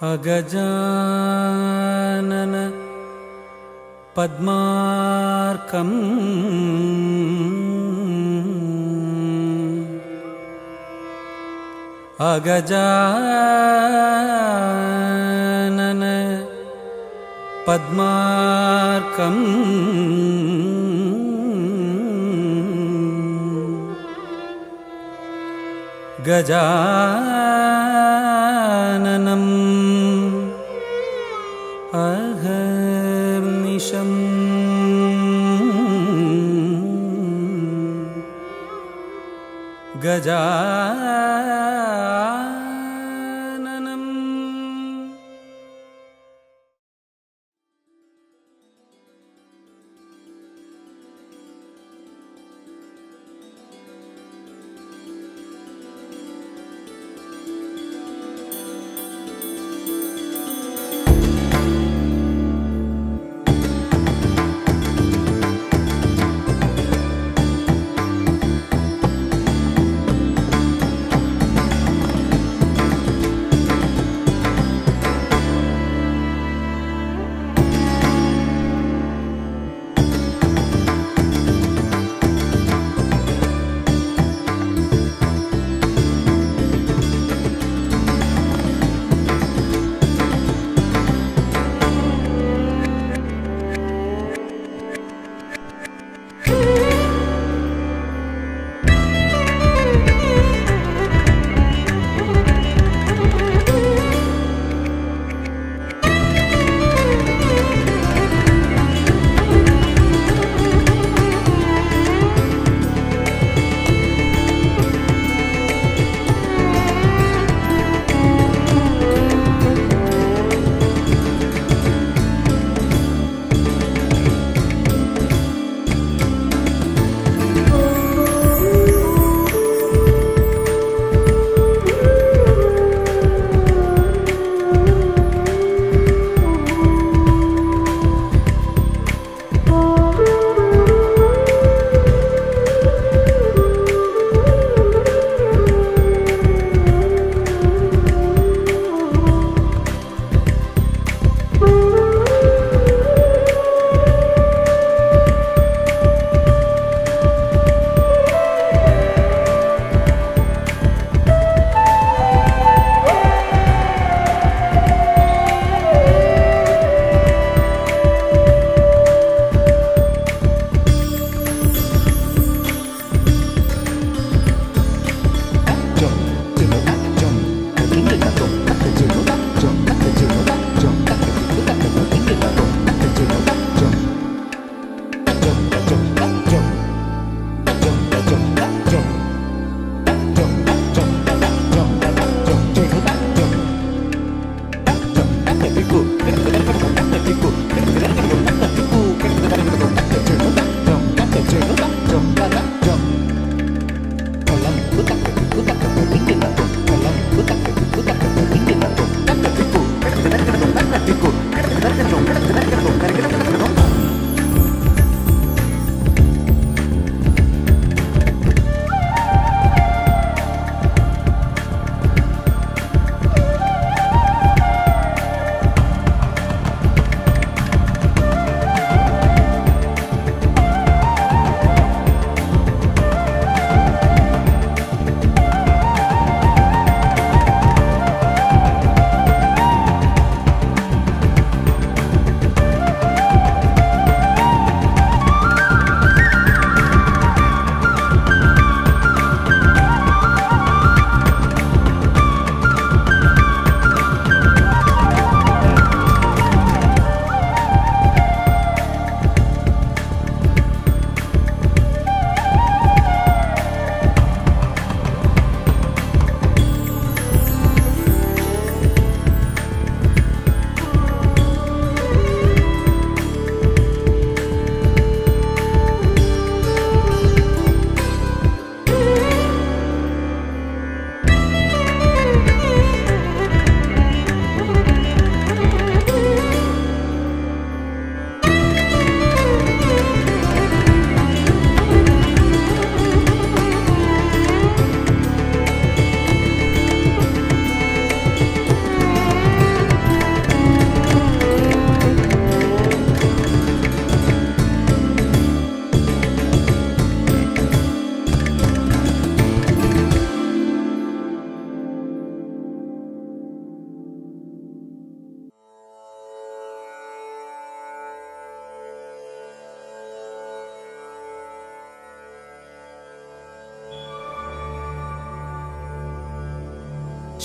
अगजानन पद्मार्कम् अगजानन पद्मार्कम् गजाननम् अहर्निशम् गजाननम्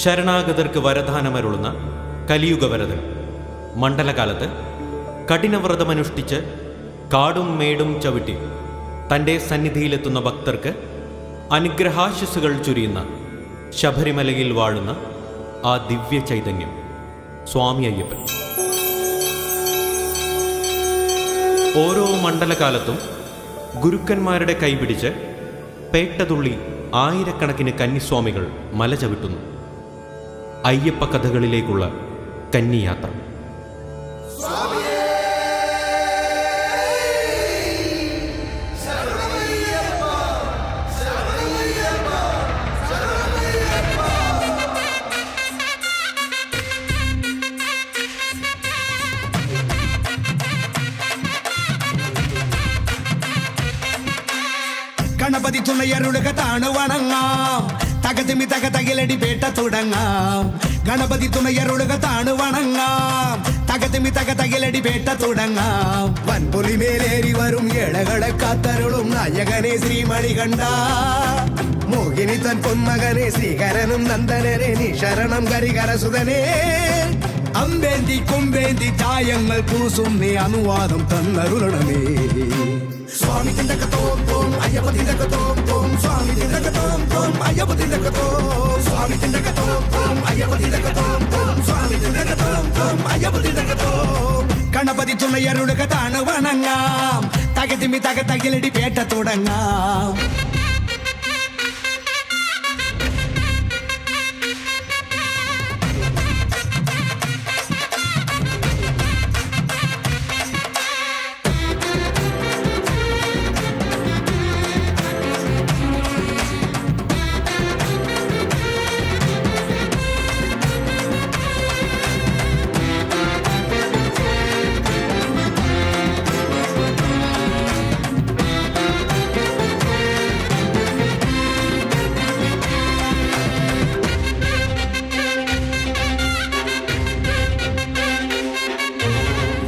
ശരണാഗതർക്ക് വരദാനമരുളുന്ന കലിയുഗവരദൻ മണ്ഡലകാലത്ത് കഠിനവ്രതമനുഷ്ഠിച്ച് കാടും മേടും ചവിട്ടി തൻ്റെ സന്നിധിയിലെത്തുന്ന ഭക്തർക്ക് അനുഗ്രഹാശിസുകൾ ചുരിയുന്ന ശബരിമലയിൽ വാഴുന്ന ആ ദിവ്യ ചൈതന്യം സ്വാമി അയ്യപ്പൻ. ഓരോ മണ്ഡലകാലത്തും ഗുരുക്കന്മാരുടെ കൈപിടിച്ച് പേട്ടതുള്ളി ആയിരക്കണക്കിന് കന്നിസ്വാമികൾ മല ചവിട്ടുന്നു. അയ്യപ്പ കഥകളിലേക്കുള്ള കന്നിയാത്ര. ഗണപതി തുണയരുളുക താണു വണങ്ങാം, തകതിമി തകതകിലടി പേട്ട തുടങ്ങാം. ഗണപതി തുണയരുളുക താണു വണങ്ങാം, തകതിമി തകതകിലടി പേട്ട തുടങ്ങാം. വൻപുലി മേലേറി വരും ഏഴകളെ കാത്തരുളും നായകനെ ശ്രീമണികണ്ഠ. മോഹിനി തൻ പൊന്മകനെ ശ്രീകരനും നന്ദനനെ നീ ശരണം കരികരസുതനെ. അമ്പേന്തി കുമ്പേന്തി ചായങ്ങൾ പൂസും നീ അനുവാദം തന്നരുളണമേ. സ്വാമി തിണ്ടകത്തോം തോം അയ്യപ്പ തിണ്ടകത്തോം തോം. സ്വാമി തിണ്ടകത്തോം തോം അയ്യപ്പ തിണ്ടകത്തോം. സ്വാമി തിണ്ടകത്തോം തോം അയ്യപ്പ തിണ്ടകത്തോം തോം. സ്വാമി തിണ്ടകത്തോം തോം അയ്യപ്പ തിണ്ടകത്തോം. ഗണപതി തുണയരുളുക താണു വണങ്ങാം, തകതിമി തകതകിലടി പേട്ട തുടങ്ങാം.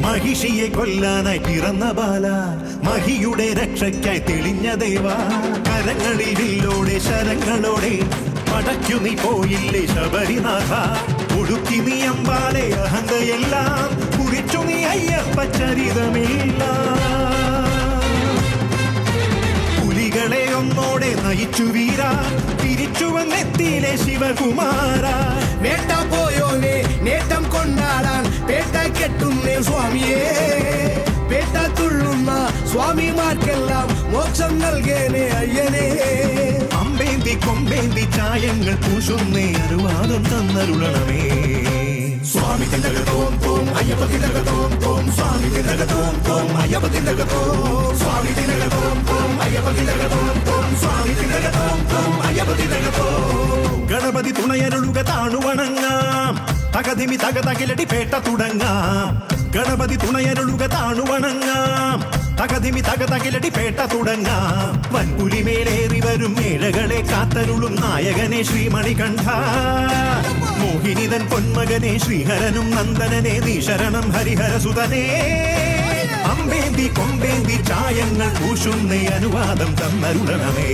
മഹിഷിയെ കൊല്ലാനായി പിറന്ന ബാല, മഹിയുടെ രക്ഷയ്ക്കായി തെളിഞ്ഞ ദേവ. കരങ്ങളിൽ വില്ലോടെ ശരങ്ങളോടെ മടക്കു നീ പോയില്ലേ ശബരിനാഥ. ഒടുക്കി നീ അമ്പാലെ അഹന്തയെല്ലാം കുറിച്ചു നീ അയ്യപ്പ ചരിതമില്ല. പുലികളെ ഒന്നോടെ നയിച്ചു വീര, തിരിച്ചു വന്നെത്തിയിലെ ശിവകുമാര. നേട്ട പോയോനെ നേട്ടം കൊണ്ടാടാൻ പേട്ട കെട്ടുന്നേ സ്വാമിയേ. പേട്ട തുള്ളുന്ന സ്വാമിമാർക്കെല്ലാം മോക്ഷം നൽകേനെ അയ്യനെ. അമ്പേന്തി കൊമ്പേന്തി ചായങ്ങൾ പൂശുന്നേ അനുവാദം തന്നരുളണമേ. സ്വാമി തിണ്ടകത്തോം തോം അയ്യപ്പ തിണ്ടകത്തോം തോം. സ്വാമി തിണ്ടകത്തോം തോം അയ്യപ്പ തിണ്ടകത്തോം. സ്വാമി തിണ്ടകത്തോം തോം അയ്യപ്പ തിണ്ടകത്തോം തോം. സ്വാമി തിണ്ടകത്തോം തോം അയ്യപ്പ തിണ്ടകത്തോം. ഗണപതി തുണയരുളുക താണു വണങ്ങാം, തകതിമി തകതകിലടി പേട്ട തുടങ്ങാം. ഗണപതി തുണയരുളുക താണു വണങ്ങാം, തകതിമി തകതകിലടി പേട്ട തുടങ്ങാം. വൻപുലി മേലേറി വരും ഏഴകളെ കാത്തരുളും നായകനെ ശ്രീമണികണ്ഠ. മോഹിനിതൻ പൊന്മകനെ ശ്രീഹരനും നന്ദനനെ നീ ശരണം ഹരിഹരസുതനെ. അമ്പേന്തി കൊമ്പേന്തി ചായങ്ങൾ പൂശുന്നേ അനുവാദം തന്നരുളണമേ.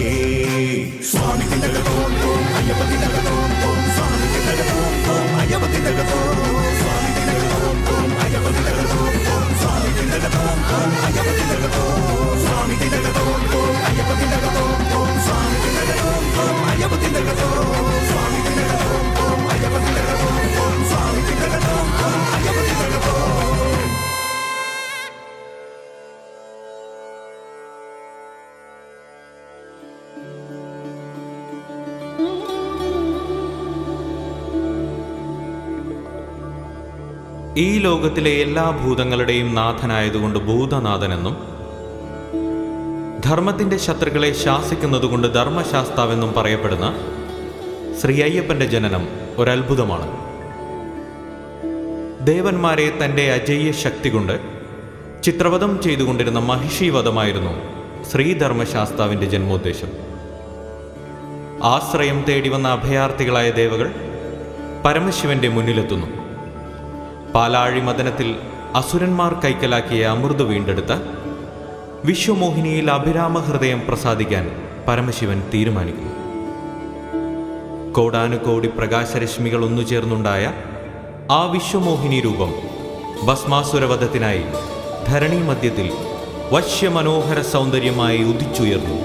സ്വാമി തിണ്ടകത്തോം തോം അയ്യപ്പ തിണ്ടകത്തോം തോം. സ്വാമി തിണ്ടകത്തോം തോം അയ്യപ്പ തിണ്ടകത്തോം. സ്വാമി തിണ്ടകത്തോം തോം അയ്യപ്പ തിണ്ടകത്തോം തോം. സ്വാമി തിണ്ടകത്തോം തോം അയ്യപ്പ തിണ്ടകത്തോം. സ്വാമി തിണ്ടകത്തോം തോം അയ്യപ്പ തിണ്ടകത്തോം തോം. സ്വാമി തിണ്ടകത്തോം തോം അയ്യപ്പ തിണ്ടകത്തോം. സ്വാമി തിണ്ടകത്തോം തോം അയ്യപ്പ തിണ്ടകത്തോം തോം. സ്വാമി തിണ്ടകത്തോം തോം അയ്യപ്പ തിണ്ടകത്തോം. ഈ ലോകത്തിലെ എല്ലാ ഭൂതങ്ങളുടെയും നാഥനായതുകൊണ്ട് ഭൂതനാഥനെന്നും, ധർമ്മത്തിൻ്റെ ശത്രുക്കളെ ശാസിക്കുന്നതുകൊണ്ട് ധർമ്മശാസ്താവെന്നും പറയപ്പെടുന്ന ശ്രീ അയ്യപ്പൻ്റെ ജനനം ഒരത്ഭുതമാണ്. ദേവന്മാരെ തൻ്റെ അജയ്യ ശക്തി കൊണ്ട് ചിത്രവധം ചെയ്തുകൊണ്ടിരുന്ന മഹിഷീവധമായിരുന്നു ശ്രീധർമ്മശാസ്താവിൻ്റെ ജന്മോദ്ദേശം. ആശ്രയം തേടി വന്ന അഭയാർത്ഥികളായ ദേവകൾ പരമശിവന്റെ മുന്നിലെത്തുന്നു. പാലാഴി മദനത്തിൽ അസുരന്മാർ കൈക്കലാക്കിയ അമൃത് വീണ്ടെടുത്ത വിശ്വമോഹിനിയിൽ അഭിരാമ ഹൃദയം പ്രസാദിക്കാൻ പരമശിവൻ തീരുമാനിക്കുന്നു. കോടാനുകോടി പ്രകാശരശ്മികൾ ഒന്നുചേർന്നുണ്ടായ ആ വിശ്വമോഹിനി രൂപം ഭസ്മാസുരവധത്തിനായി ധരണി മധ്യത്തിൽ വശ്യമനോഹര സൗന്ദര്യമായി ഉദിച്ചുയർന്നു.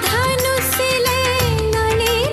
ധനുസിലെ നളിന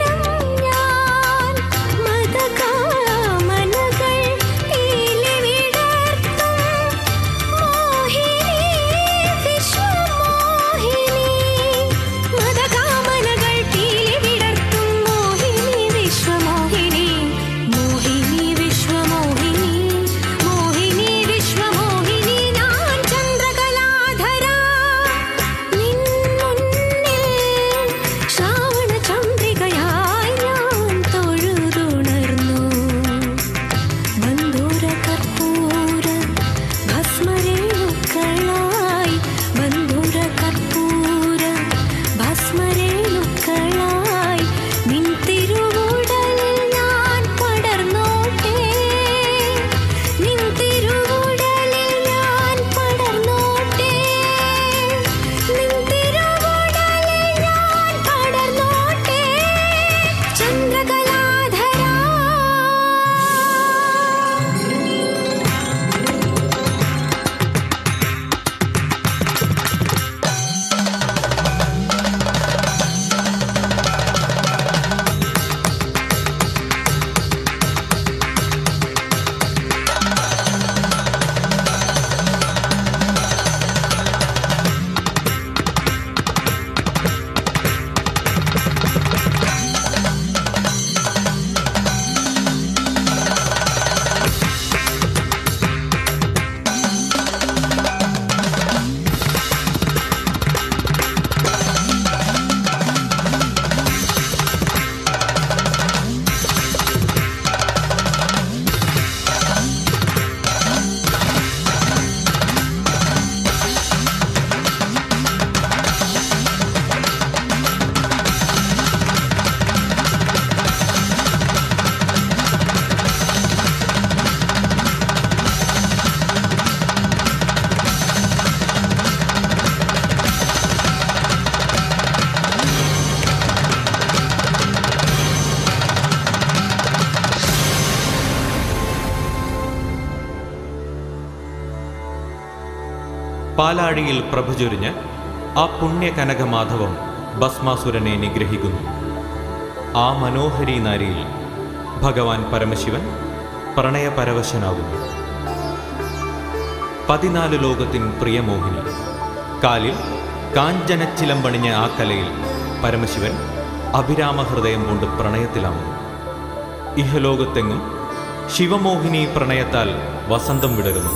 പാലാഴിയിൽ പ്രഭചൊരിഞ്ഞ് ആ പുണ്യകനകമാധവം ഭസ്മാസുരനെ നിഗ്രഹിക്കുന്നു. ആ മനോഹരി നാരിയിൽ ഭഗവാൻ പരമശിവൻ പ്രണയപരവശനാകുന്നു. 14 ലോകത്തിൻ പ്രിയമോഹിനി. കാലിൽ കാഞ്ചനച്ചിലമ്പണിഞ്ഞ ആ കലയിൽ പരമശിവൻ അഭിരാമഹൃദയം കൊണ്ട് പ്രണയത്തിലാവുന്നു. ഇഹലോകത്തെങ്ങും ശിവമോഹിനി പ്രണയത്താൽ വസന്തം വിടരുന്നു.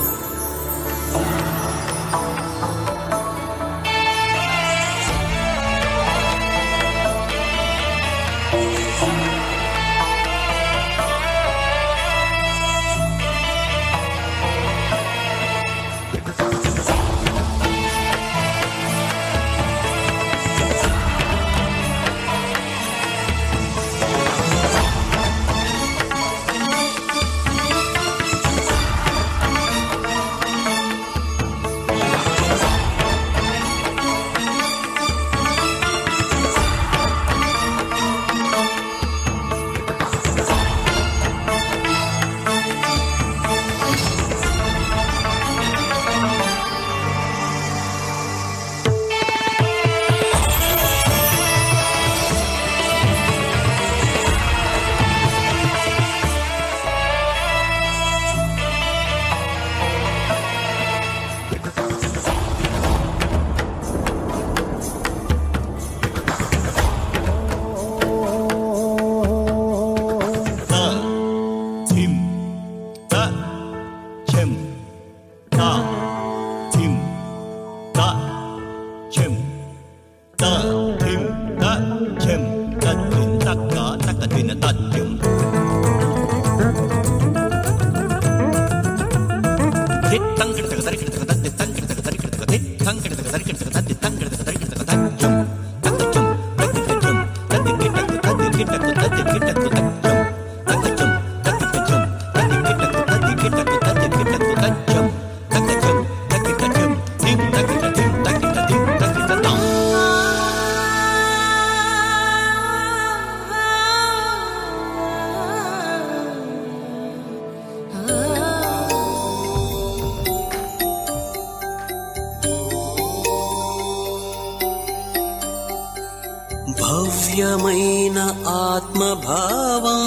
భవ్యమైన ఆత్మభావం,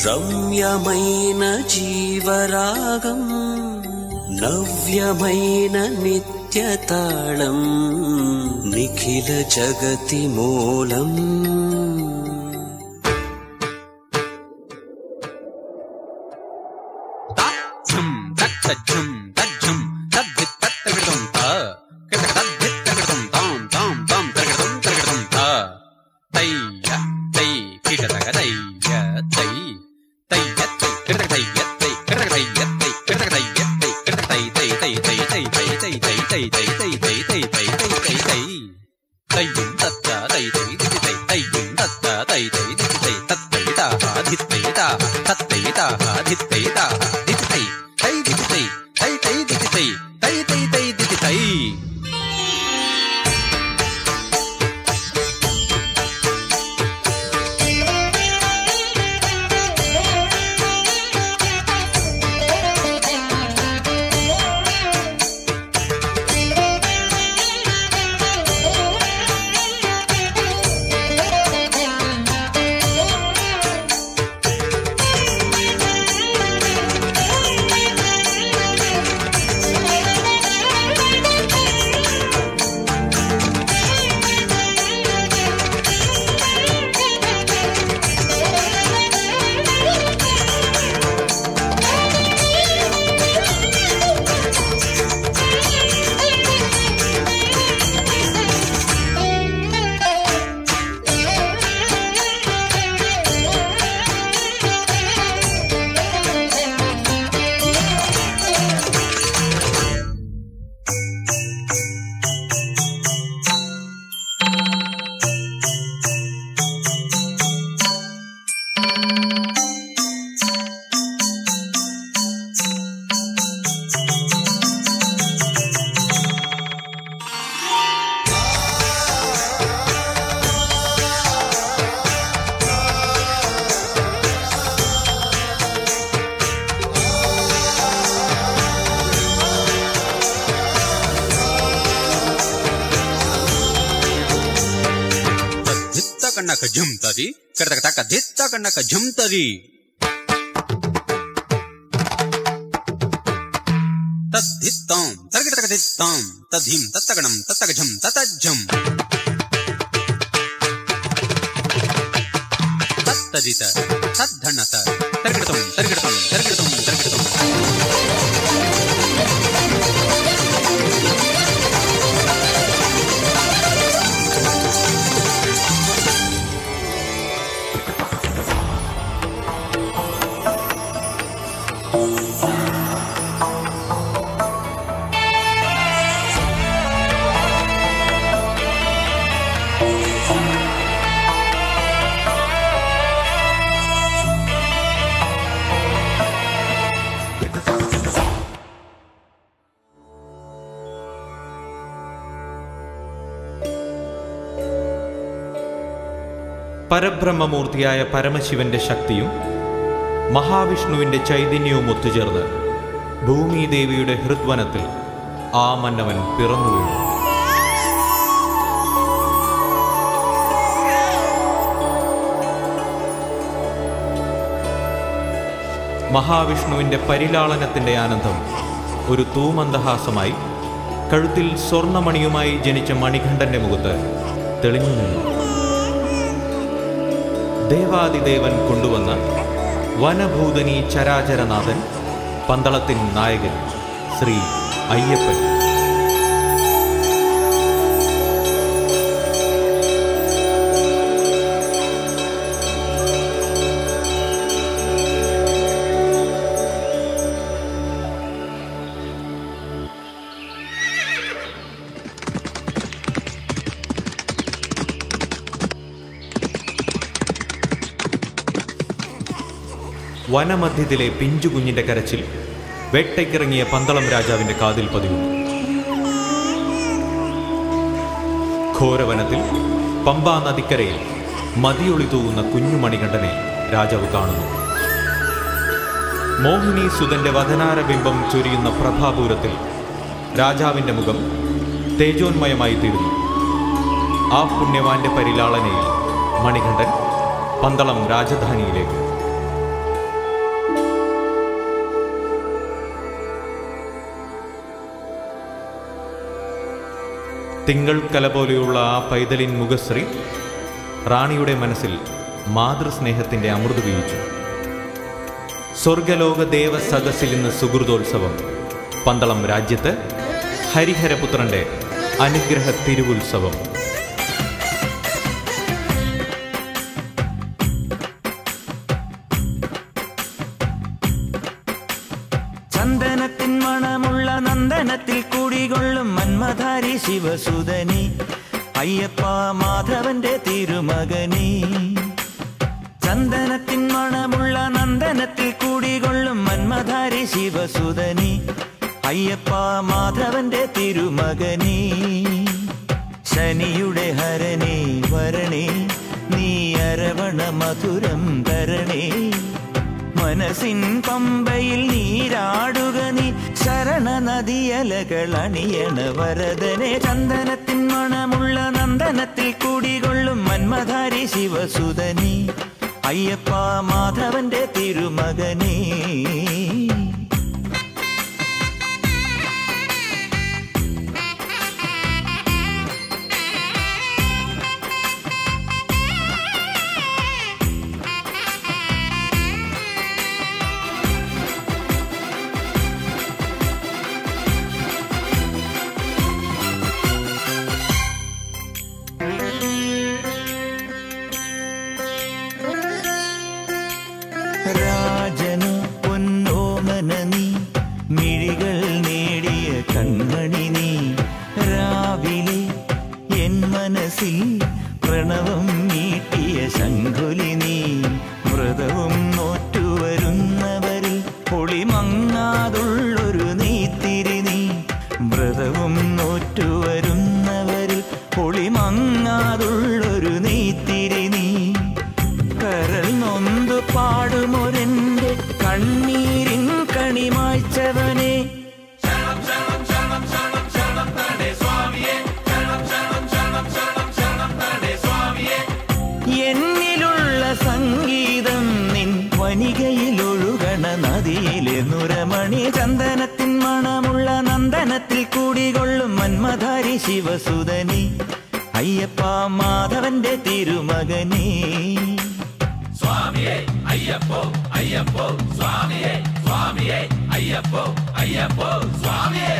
రమ్యమైన జీవరాగం, నవ్యమైన నిత్యతాళం, నిఖిల జగతి మూలం. కన్నక జుంతది కడతక తక దిత్త కన్నక జుంతది తద్దిత్తం తరగటక దిత్తం తద్ధిం తత్తగణం తత్తగజం తతజ్జం తత్తదిత తద్ధణత తరగటం తరగటం తరగటం తరగటం പരബ്രഹ്മമൂർത്തിയായ പരമശിവന്റെ ശക്തിയും മഹാവിഷ്ണുവിന്റെ ചൈതന്യവും ഒത്തുചേർന്ന് ഭൂമിദേവിയുടെ ഹൃദ്വനത്തിൽ ആ മന്നവൻ പിറന്നു വീണു. മഹാവിഷ്ണുവിന്റെ പരിലാളനത്തിന്റെ ആനന്ദം ഒരു തൂമന്ദഹാസമായി കഴുത്തിൽ സ്വർണമണിയുമായി ജനിച്ച മണികണ്ഠന്റെ മുഖത്ത് തെളിഞ്ഞു നിന്നു. ദേവാദിദേവൻ കൊണ്ടുവന്ന വനഭൂതനി ചരാചരനാഥൻ, പന്തളത്തിൻ നായകൻ ശ്രീ അയ്യപ്പൻ. വനമധ്യത്തിലെ പിഞ്ചുകുഞ്ഞിന്റെ കരച്ചിൽ വേട്ടയ്ക്കിറങ്ങിയ പന്തളം രാജാവിന്റെ കാതിൽ പതിയുന്നു. ഘോരവനത്തിൽ പമ്പാ നദിക്കരയിൽ മതിയൊളി തൂവുന്ന കുഞ്ഞുമണികണ്ഠനെ രാജാവ് കാണുന്നു. മോഹിനി സുതന്റെ വദനാരബിംബം ചൊരിയുന്ന പ്രഭാപൂരത്തിൽ രാജാവിന്റെ മുഖം തേജോന്മയമായി തീരുന്നു. ആ പുണ്യവാന്റെ പരിലാളനയിൽ മണികണ്ഠൻ പന്തളം രാജധാനിയിലേക്ക്. തിങ്കൾ കല പോലെയുള്ള ആ പൈതലിൻ മുഖശ്രീ റാണിയുടെ മനസ്സിൽ മാതൃസ്നേഹത്തിന്റെ അമൃത് വീഴിച്ചു. സ്വർഗലോക ദേവ സദസ്സിൽ ഇന്ന് സുഹൃതോത്സവം. പന്തളം രാജ്യത്ത് ഹരിഹരപുത്രന്റെ അനുഗ്രഹ തിരുവുത്സവം. ചന്ദനത്തിൻ മണമുള്ള നന്ദനത്തിൽ കൂടികൊള്ളും മന്മധാരി ശിവസുതനി അയ്യപ്പ മാധവന്റെ തിരുമകനി. ചന്ദനത്തിൻ മണമുള്ള നന്ദനത്തിൽ കൂടികൊള്ളും മന്മധാരി ശിവസുതനി അയ്യപ്പ മാധവന്റെ തിരുമകനി. ശനിയുടെ ഹരണേ വരണേ നീ അരവണ മധുരം തരണേ. മനസ്സിൻ പമ്പയിൽ നീരാടുക നീ ശരണ നദിയലകൾ അണിയണ വരദനെ. ചന്ദനത്തിൻ മണമുള്ള നന്ദനത്തിൽ കൂടികൊള്ളും മന്മധാരി ശിവസുതനി അയ്യപ്പ മാധവന്റെ തിരുമകനേ. രാജനു പൊന്നോമന നീ മിഴികൾ നേടിയ കൺമണി നീ. രാവിലെ എൻ മനസ്സിൽ പ്രണവം മീട്ടിയ ശംഖുലി നീ. വ്രതവും നോറ്റുവരുന്നവരിൽ പൊളിമങ്ങാതുള്ളൊരു നീത്തിരി നീ. വ്രതവും നോറ്റുവരുന്നവരിൽ പൊളിമങ്ങാതുള്ളൊരു നീത്തിരി നീ. കരൾ നൊന്തു പാടുമൊരെന്റെ കണ്ണീരിൻ കണിമായ്ച്ചവനെ. നുരമണി ചന്ദനത്തിൻ മണമുള്ള നന്ദനത്തിൽ കൂടികൊള്ളും മന്മധാരി ശിവസുതനി അയ്യപ്പ മാധവന്റെ തിരുമകനേ. സ്വാമിയേ അയ്യപ്പോ അയ്യപ്പോ സ്വാമിയേ സ്വാമിയേ അയ്യപ്പോ അയ്യപ്പോ സ്വാമിയേ.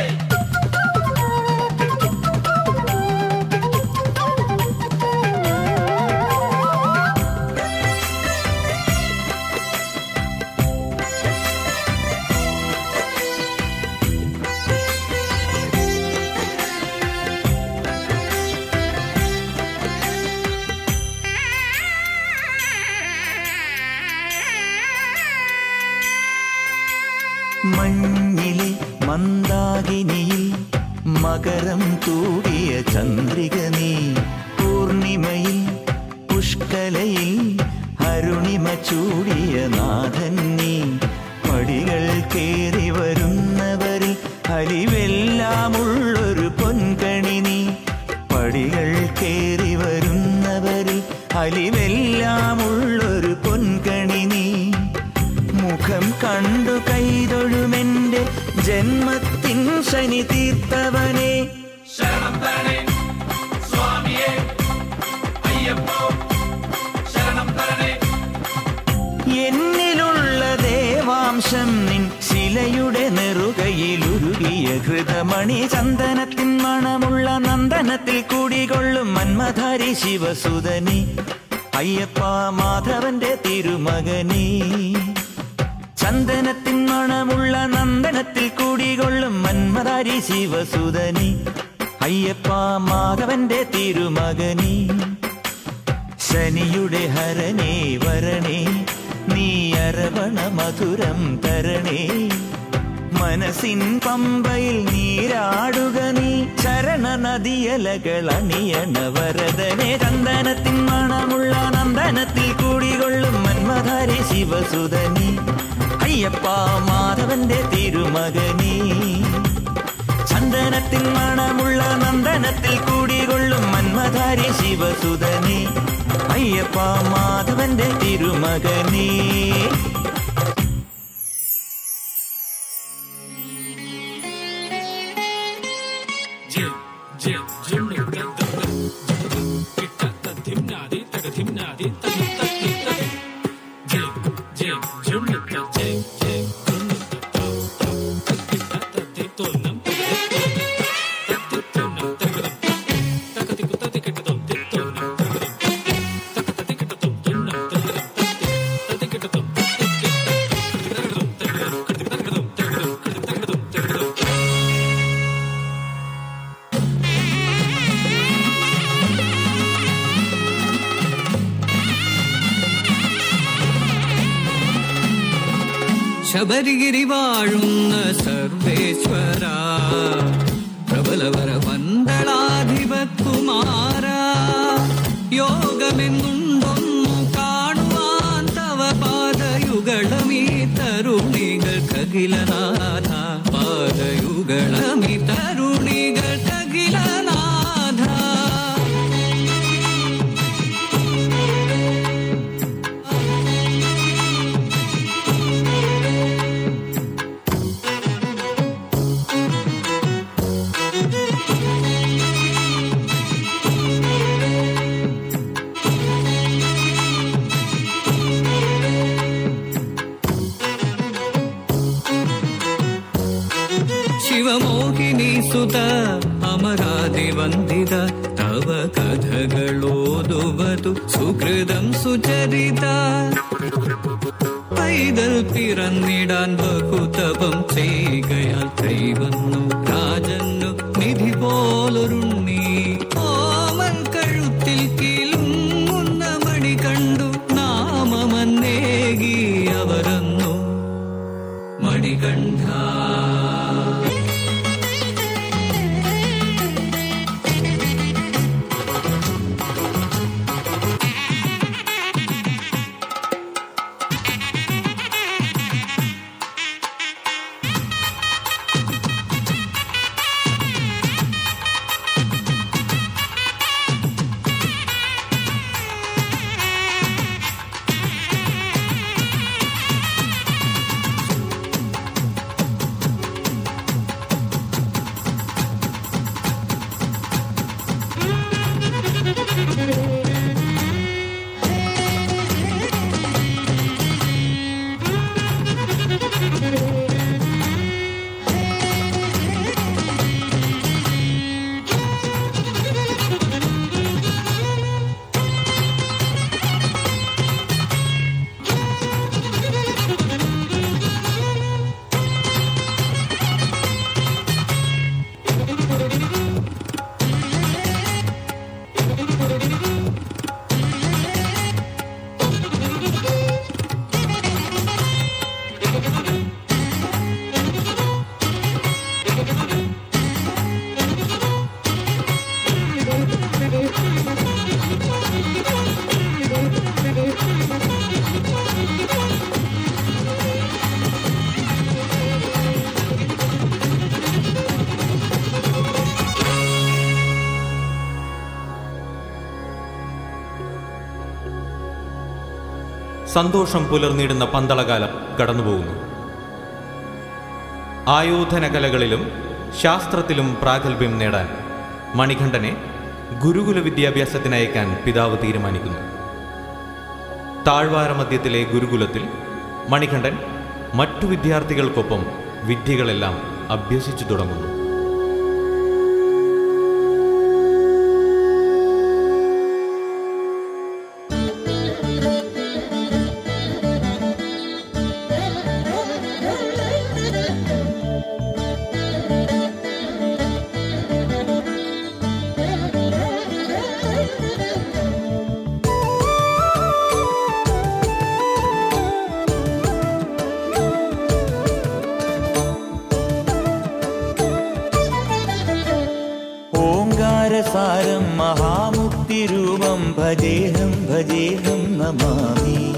മഞ്ഞിലെ മന്ദാകിനിയിൽ മകരം തൂടിയ ചന്ദ്രിക നീ, പൂർണിമയിൽ പുഷ്കലയിൽ അരുണിമ ചൂടിയ നാഥൻ നീ. പടികൾ കേറി വരുന്നവരിൽ അലിവെല്ലാമുള്ളൊരു പൊൻകണി നീ. പടികൾ കേറി വരുന്നവരിൽ അലിവെല്ലാമുള്ളൊരു പൊൻകണി നീ. മുഖം കണ്ടു കൈതൊഴുമെന്റെ ജന്മത്തിൻ ശനി തീർത്തവനെ. ശരണം തരണേ സ്വാമിയേ അയ്യപ്പോ ശരണം തരണേ. എന്നിലുള്ള ദേവാംശം നിൻ ശിലയുടെ നെറുകയിലുരുകിയ ഹൃതമണി ചന്ദനത്തിൻ മണമുള്ള നന്ദനത്തിൽ കൂടികൊള്ളും മന്മധാരി ശിവസുതനി അയ്യപ്പ മാധവന്റെ തിരുമകനേ. ചന്ദനത്തിൻ മണമുള്ള നന്ദനത്തിൽ കൂടികൊള്ളും മന്മധാരി ശിവസുതനി അയ്യപ്പ മാധവന്റെ തിരുമകനേ. ശനിയുടെ ഹരനേ വരണേ നീ അരവണ മധുരം തരണേ. മനസ്സിൻ പമ്പയിൽ നീരാടുക നീ ചരണ നദിയലകൾ അണിയണ വരദനെ. ചന്ദനത്തിൻ മണമുള്ള നന്ദനത്തിൽ കൂടികൊള്ളും മന്മധാരി ശിവസുതനി അയ്യപ്പ മാധവന്റെ തിരുമകനേ. ചന്ദനത്തിൻ മണമുള്ള നന്ദനത്തിൽ കൂടികൊള്ളും മന്മധാരി ശിവസുതനി അയ്യപ്പ മാധവന്റെ തിരുമകനേ. ശബരിഗിരി വാഴുന്ന സർവേശ്വര പ്രബലവര പന്തളാധിപകുമാര യോഗമെന്നുണ്ടൊന്നു കാണുവാൻ തവ പാദയുഗളമീ തരുണികൾക്കഖിലനാഥ പാദയുഗളമീ തരുണികൾക്കഖിലനാഥ. ಶಿವಮೋಹಿನಿ ಸುತ ಅಮರಾದಿ ವಂದಿತ ತವ കഥകളോതുവതു സുകൃതം സുചരിത. പൈതൽ പിറന്നിടാൻ ബഹുതപം ചെയ്യുകയാൽ കൈവന്നു രാജന്നു നിധി പോലൊരുണ്ണി. ഓമൽ കഴുത്തിൽ കിലുങ്ങുന്ന മണി കണ്ടു നാമമന്നേകി അവരന്നു മണികണ്ഠ. സന്തോഷം പുലർന്നിടുന്ന പന്തളകാലം കടന്നുപോകുന്നു. ആയോധന കലകളിലും ശാസ്ത്രത്തിലും പ്രാഗൽഭ്യം നേടാൻ മണികണ്ഠനെ ഗുരുകുല വിദ്യാഭ്യാസത്തിനയക്കാൻ പിതാവ് തീരുമാനിക്കുന്നു. താഴ്വാര മധ്യത്തിലെ ഗുരുകുലത്തിൽ മണികണ്ഠൻ മറ്റു വിദ്യാർത്ഥികൾക്കൊപ്പം വിദ്യകളെല്ലാം അഭ്യസിച്ചു തുടങ്ങുന്നു. ഓംകാരസാരം മഹാമുക്തിരൂപം ഭജേഹം ഭജേഹം നമാമി.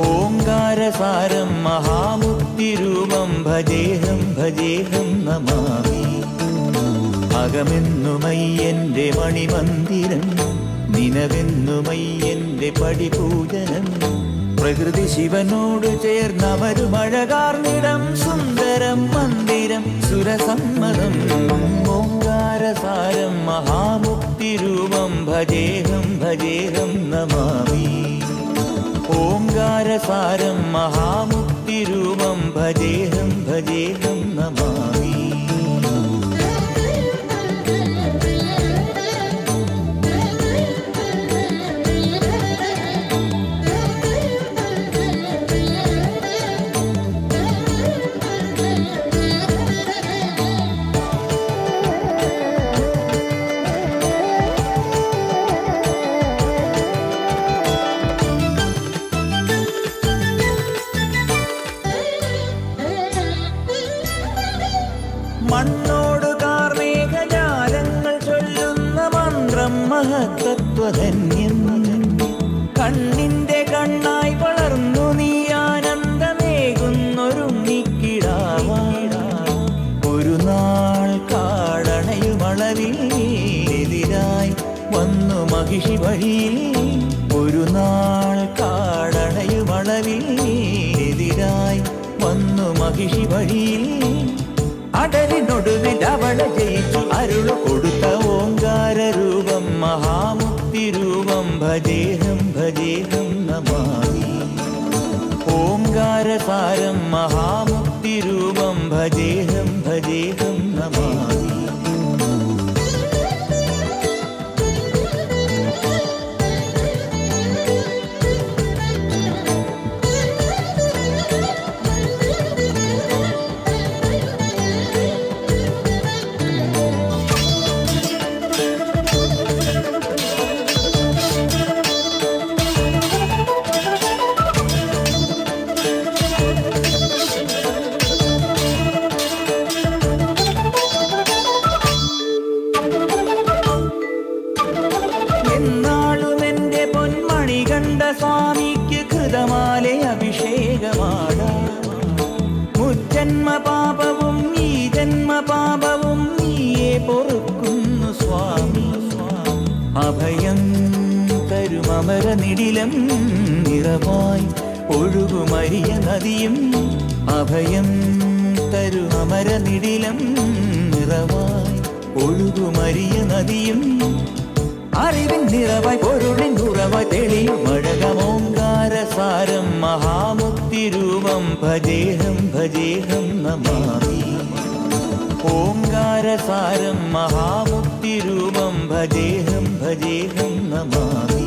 ഓംകാരസാരം മഹാമുക്തിരൂപം ഭജേഹം ഭജേഹം നമാമി. അകമെന്നുമയ്യന്റെ മണിമന്ദിരം, നിനവെന്നുമയ്യന്റെ പടിപൂജനം. പ്രകൃതി ശിവനോട് ചേർന്നവരുമഴകാർന്നിടം, സുന്ദരം മന്ദിരം സുരസമ്മതം. ഓംകാരസാരം മഹാമുക്തിരൂപം ഭജേഹം ഭജേഹം നമാമി. ഓംകാരസാരം മഹാമുക്തിരൂപം ഭജേഹം ഭജേഹം നമാമി. മണ്ണോട് കാർമേഘജാലങ്ങൾ ചൊല്ലുന്ന മന്ത്രം മഹത്തത്വധന്യം. കണ്ണിന്റെ കണ്ണായി വളർന്നു നീ ആനന്ദമേകുന്നൊരുണ്ണിക്കിടാവാടാ. ഒരു നാൾ കാടണയുമളവിൽ എതിരായി വന്നു മഹിഷി വഴിയിൽ. ഒരു നാൾ കാടണയുമളവിൽ എതിരായി വന്നു മഹിഷി വഴിയിൽ. അടലിനൊടുവിൽ അവളെ ജയിച്ചു അരുളു കൊടുത്ത ഓംകാരരൂപം മഹാമുക്തിരൂപം ഭജേഹം ഭജേഹം നമാമി. ഓംകാരസാരം മഹാമുക്തിരൂപം ഭജേഹം ഭജേഹം നമാമി. സ്വാമിക്ക് കൃതമാലെ അഭിഷേകമാടാ. മുജ്ജന്മ പാപവും ഈ ജന്മ പാപവും നീയെ പൊറുക്കുന്നു സ്വാമി. അഭയം തരുമമര നിടിലം നിറവായി ഒഴുകുമരിയ നദിയും. അഭയം തരുമമര നിടിലം നിറവായി ഒഴുകുമരിയ നദിയും. അറിവിൻ നിറവായി പൊരുളിൻ ഉറവായി തെളിയും അഴകമോങ്കാരസാരം മഹാമുക്തിരൂപം ഭജേഹം ഭജേഹം നമാമി. ഓംകാരസാരം മഹാമുക്തിരൂപം ഭജേഹം ഭജേഹം നമാമി.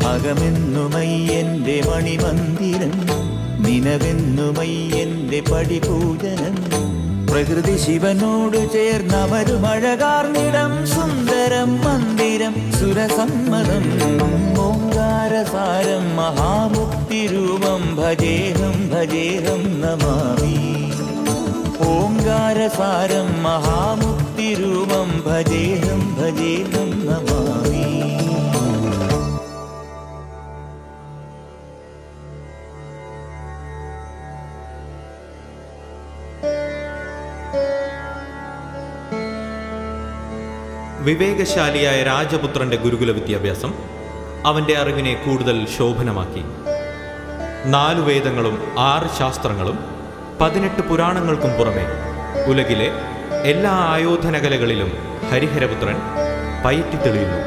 അകമെന്നുമയ്യന്റെ മണിമന്ദിരം, നിനവെന്നുമയ്യന്റെ പടിപൂജനം. പ്രകൃതി ശിവനോട് ചേർന്നവരുമഴകാർന്നിടം, സുന്ദരം മന്ദിരം സുരസമ്മതം. ഓംകാരസാരം മഹാമുക്തിരൂപം ഭജേഹം ഭജേഹം നമാമി. ഓംകാരസാരം മഹാമുക്തിരൂപം ഭജേഹം ഭജേഹം നമാമി. വിവേകശാലിയായ രാജപുത്രന്റെ ഗുരുകുല വിദ്യാഭ്യാസം അവന്റെ അറിവിനെ കൂടുതൽ ശോഭനമാക്കി. 4 വേദങ്ങളും 6 ശാസ്ത്രങ്ങളും 18 പുരാണങ്ങൾക്കും പുറമെ ഉലകിലെ എല്ലാ ആയോധനകലകളിലും ഹരിഹരപുത്രൻ പയറ്റി തെളിയുന്നു.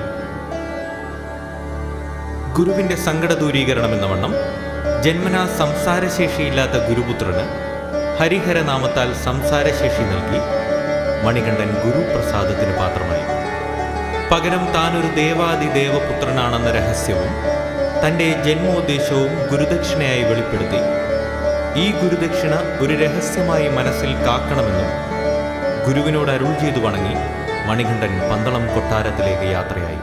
ഗുരുവിന്റെ സങ്കട ദൂരീകരണമെന്ന വണ്ണം ജന്മനാ സംസാരശേഷിയില്ലാത്ത ഗുരുപുത്രന് ഹരിഹരനാമത്താൽ സംസാരശേഷി നൽകി മണികണ്ഠൻ ഗുരുപ്രസാദത്തിന് പാത്രമായി. പകരം താനൊരു ദേവാദിദേവപുത്രനാണെന്ന രഹസ്യവും തൻ്റെ ജന്മോദ്ദേശവും ഗുരുദക്ഷിണയായി വെളിപ്പെടുത്തി ഈ ഗുരുദക്ഷിണ ഒരു രഹസ്യമായി മനസ്സിൽ കാക്കണമെന്നും ഗുരുവിനോട് അരുൾ ചെയ്തു വണങ്ങി മണികണ്ഠൻ പന്തളം കൊട്ടാരത്തിലേക്ക് യാത്രയായി.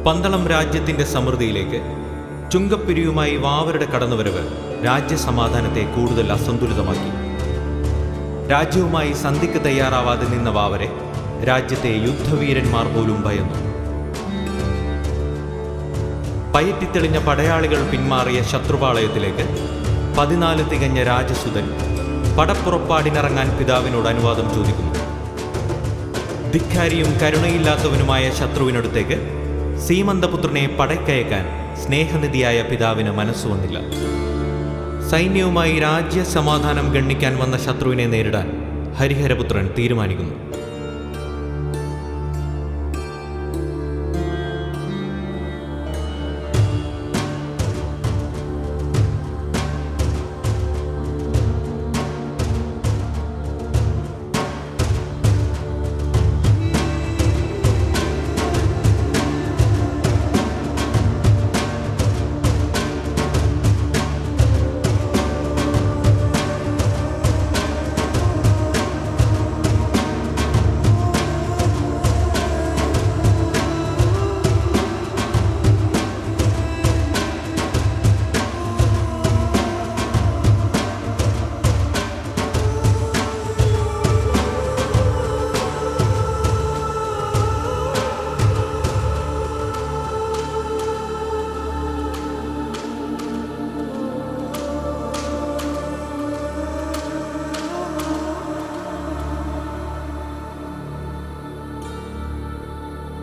പന്തളം രാജ്യത്തിന്റെ സമൃദ്ധിയിലേക്ക് ചുങ്കപ്പിരിയുമായി വാവരുടെ കടന്നുവരവ് രാജ്യസമാധാനത്തെ കൂടുതൽ അസന്തുലിതമാക്കി. രാജ്യവുമായി സന്ധിക്ക് തയ്യാറാവാതെ നിന്ന വാവരെ രാജ്യത്തെ യുദ്ധവീരന്മാർ പോലും ഭയന്നു. പയറ്റിത്തെളിഞ്ഞ പടയാളികൾ പിന്മാറിയ ശത്രുപാളയത്തിലേക്ക് 14 തികഞ്ഞ രാജസുതൻ പടപ്പുറപ്പാടിനിറങ്ങാൻ പിതാവിനോട് അനുവാദം ചോദിക്കുന്നു. ധിക്കാരിയും കരുണയില്ലാത്തവനുമായ ശത്രുവിനടുത്തേക്ക് സീമന്തപുത്രനെ പടയ്ക്കയക്കാൻ സ്നേഹനിധിയായ പിതാവിന് മനസ്സു വന്നില്ല. സൈന്യവുമായി രാജ്യസമാധാനം ഗണ്ണിക്കാൻ വന്ന ശത്രുവിനെ നേരിടാൻ ഹരിഹരപുത്രൻ തീരുമാനിക്കുന്നു.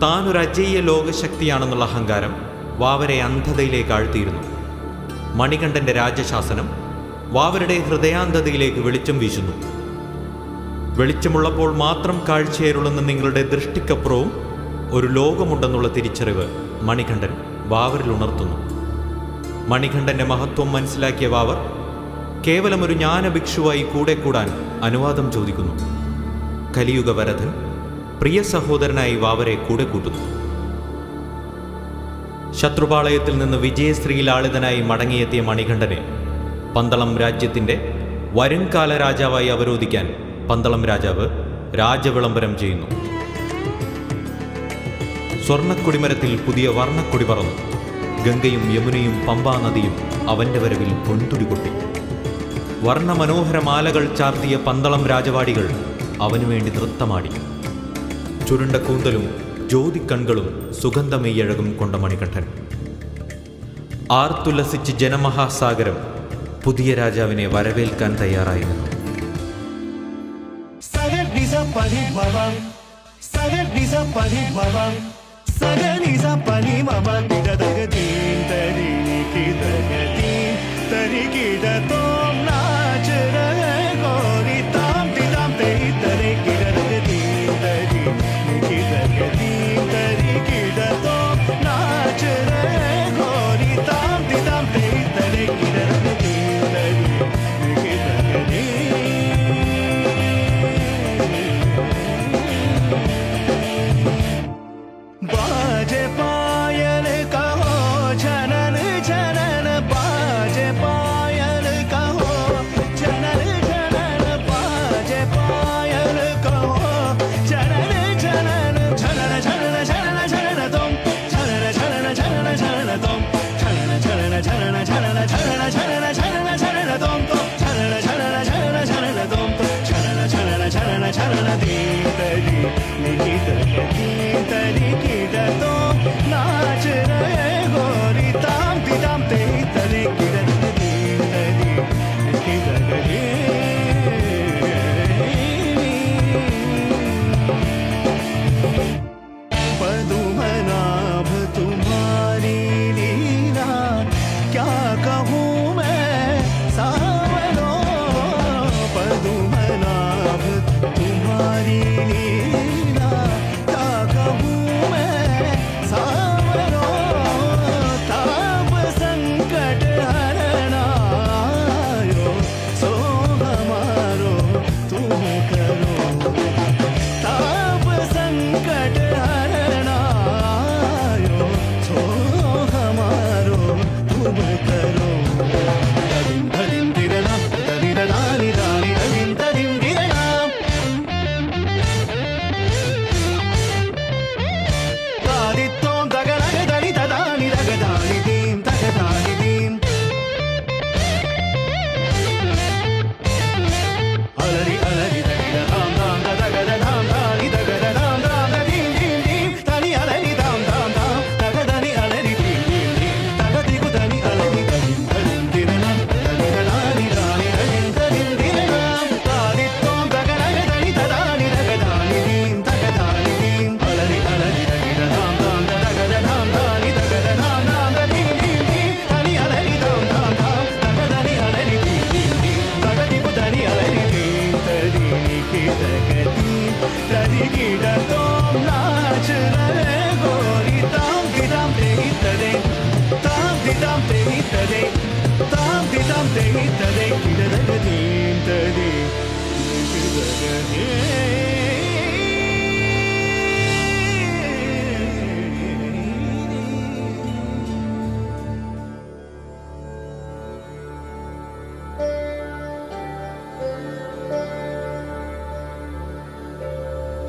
താനൊരു അജയ്യ ലോകശക്തിയാണെന്നുള്ള അഹങ്കാരം വാവരെ അന്ധതയിലേക്ക് ആഴ്ത്തിയിരുന്നു. മണികണ്ഠന്റെ രാജശാസനം വാവരുടെ ഹൃദയാന്ധതയിലേക്ക് വെളിച്ചം വീശുന്നു. വെളിച്ചമുള്ളപ്പോൾ മാത്രം കാഴ്ചയേറുള്ളുന്ന നിങ്ങളുടെ ദൃഷ്ടിക്കപ്പുറവും ഒരു ലോകമുണ്ടെന്നുള്ള തിരിച്ചറിവ് മണികണ്ഠൻ വാവരിൽ ഉണർത്തുന്നു. മണികണ്ഠന്റെ മഹത്വം മനസ്സിലാക്കിയ വാവർ കേവലം ഒരു ജ്ഞാനഭിക്ഷുവായി കൂടെ കൂടാൻ അനുവാദം ചോദിക്കുന്നു. കലിയുഗ വരദൻ പ്രിയ സഹോദരനായി വാവരെ കൂടെ കൂട്ടുന്നു. ശത്രുപാളയത്തിൽ നിന്ന് വിജയശ്രീലാളിതനായി മടങ്ങിയെത്തിയ മണികണ്ഠനെ പന്തളം രാജ്യത്തിന്റെ വരുംകാല രാജാവായി അവരോധിക്കാൻ പന്തളം രാജാവ് രാജവിളംബരം ചെയ്യുന്നു. സ്വർണ്ണക്കൊടിമരത്തിൽ പുതിയ വർണ്ണക്കൊടി പറന്നു. ഗംഗയും യമുനയും പമ്പാ നദിയും അവന്റെ വരവിൽ പൊൻതുടി കൊട്ടി. വർണ്ണമനോഹരമാലകൾ ചാർത്തിയ പന്തളം രാജവാടികൾ അവനുവേണ്ടി നൃത്തമാടി. ചുരുണ്ട കൂന്തലും ജ്യോതിക്കൺകളും സുഗന്ധമെയ്യഴകും കൊണ്ട മണികണ്ഠൻ ആർത്തുല്ലസിച്ച് ജനമഹാസാഗരം പുതിയ രാജാവിനെ വരവേൽക്കാൻ തയ്യാറായി നിന്നു.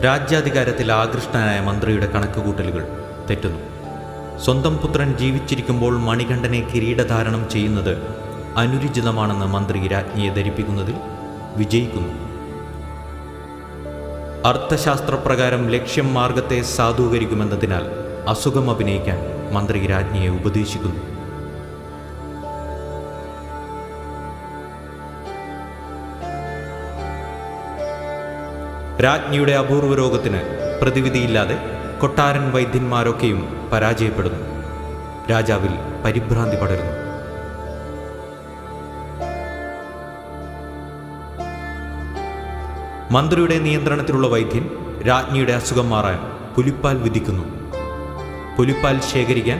രാജ്യാധികാരത്തിൽ ആകൃഷ്ടനായ മന്ത്രിയുടെ കണക്കുകൂട്ടലുകൾ തെറ്റുന്നു. സ്വന്തം പുത്രൻ ജീവിച്ചിരിക്കുമ്പോൾ മണികണ്ഠനെ കിരീടധാരണം ചെയ്യുന്നത് അനുചിതമാണെന്ന് മന്ത്രി രാജ്ഞിയെ ധരിപ്പിക്കുന്നതിൽ വിജയിക്കുന്നു. അർത്ഥശാസ്ത്രപ്രകാരം ലക്ഷ്യം മാർഗത്തെ സാധൂകരിക്കുമെന്നതിനാൽ അസുഖം അഭിനയിക്കാൻ മന്ത്രി രാജ്ഞിയെ ഉപദേശിക്കുന്നു. രാജ്ഞിയുടെ അപൂർവ രോഗത്തിന് പ്രതിവിധിയില്ലാതെ കൊട്ടാരൻ വൈദ്യന്മാരൊക്കെയും പരാജയപ്പെടുന്നു. രാജാവിൽ പരിഭ്രാന്തി പടരുന്നു. മന്ത്രിയുടെ നിയന്ത്രണത്തിലുള്ള വൈദ്യൻ രാജ്ഞിയുടെ അസുഖം മാറാൻ പുലിപ്പാൽ വിധിക്കുന്നു. പുലിപ്പാൽ ശേഖരിക്കാൻ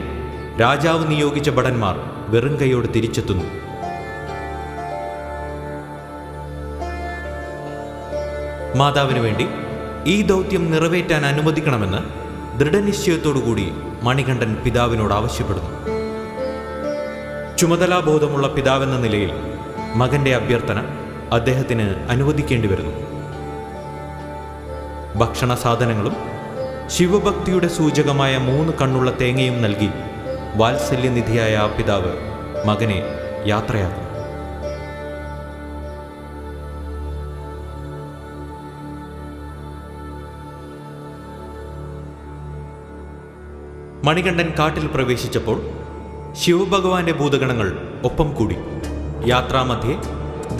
രാജാവ് നിയോഗിച്ച ഭടന്മാർ വെറും കൈയോട് തിരിച്ചെത്തുന്നു. മാതാവിനു വേണ്ടി ഈ ദൗത്യം നിറവേറ്റാൻ അനുവദിക്കണമെന്ന് ദൃഢനിശ്ചയത്തോടുകൂടി മണികണ്ഠൻ പിതാവിനോട് ആവശ്യപ്പെടുന്നു. ചുമതലാബോധമുള്ള പിതാവെന്ന നിലയിൽ മകന്റെ അഭ്യർത്ഥന അദ്ദേഹത്തിന് അനുവദിക്കേണ്ടി വരുന്നു. ഭക്ഷണ സാധനങ്ങളും ശിവഭക്തിയുടെ സൂചകമായ 3 കണ്ണുള്ള തേങ്ങയും നൽകി വാത്സല്യനിധിയായ ആ പിതാവ് മകനെ യാത്രയാക്കുന്നു. മണികണ്ഠൻ കാട്ടിൽ പ്രവേശിച്ചപ്പോൾ ശിവഭഗവാന്റെ ഭൂതഗണങ്ങൾ ഒപ്പം കൂടി. യാത്രാമധ്യേ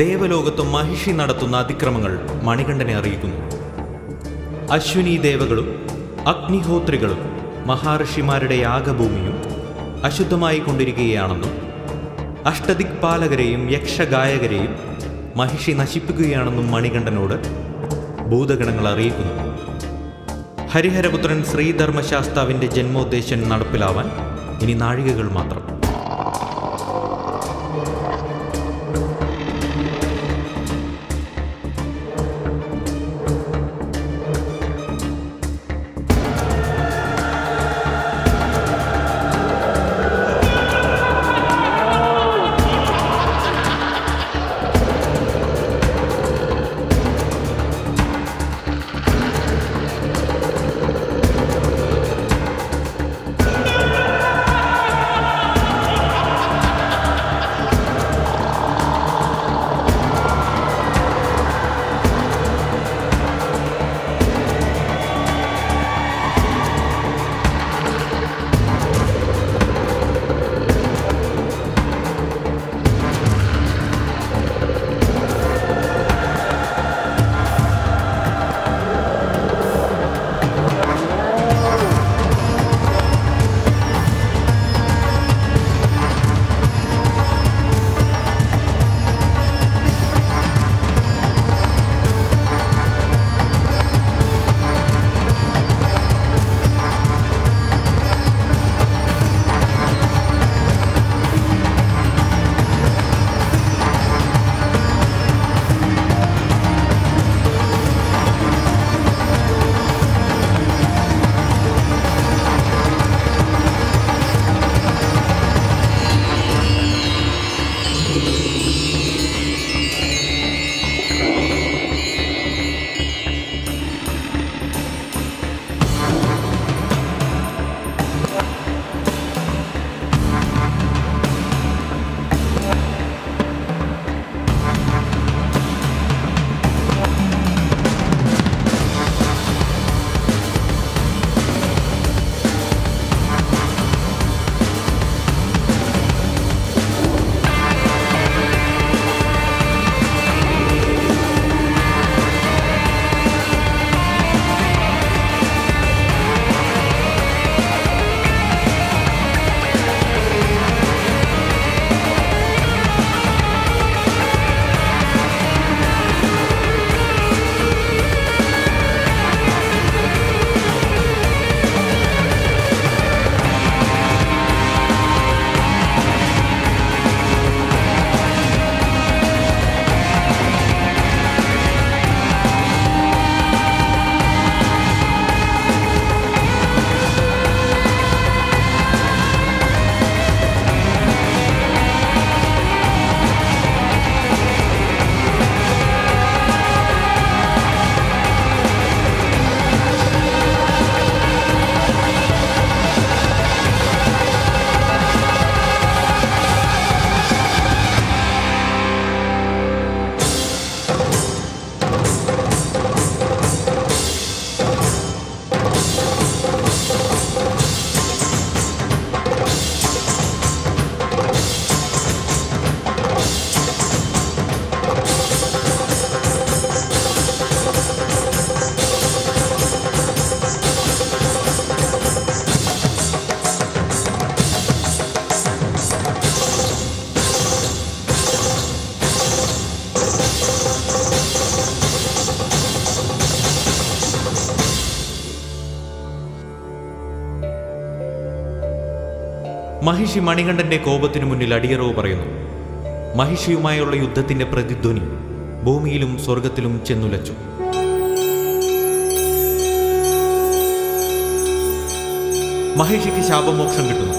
ദേവലോകത്തും മഹിഷി നടത്തുന്ന അതിക്രമങ്ങൾ മണികണ്ഠനെ അറിയിക്കുന്നു. അശ്വിനി ദേവകളും അഗ്നിഹോത്രികളും മഹാഋഷിമാരുടെ യാഗഭൂമിയും അശുദ്ധമായി കൊണ്ടിരിക്കുകയാണെന്നും അഷ്ടദിക്പാലകരെയും യക്ഷഗായകരെയും മഹിഷി നശിപ്പിക്കുകയാണെന്നും മണികണ്ഠനോട് ഭൂതഗണങ്ങൾ അറിയിക്കുന്നു. ഹരിഹരപുത്രൻ ശ്രീധർമ്മശാസ്താവിൻ്റെ ജന്മോദ്ദേശം നടപ്പിലാവാൻ ഇനി നാഴികകൾ മാത്രം. മഹിഷി മണികണ്ഠന്റെ കോപത്തിനു മുന്നിൽ അടിയറവ് പറയുന്നു. മഹിഷിയുമായുള്ള യുദ്ധത്തിന്റെ പ്രതിധ്വനി ഭൂമിയിലും സ്വർഗത്തിലും ചെന്നുലച്ചു. മഹിഷിക്ക് ശാപമോക്ഷം കിട്ടുന്നു.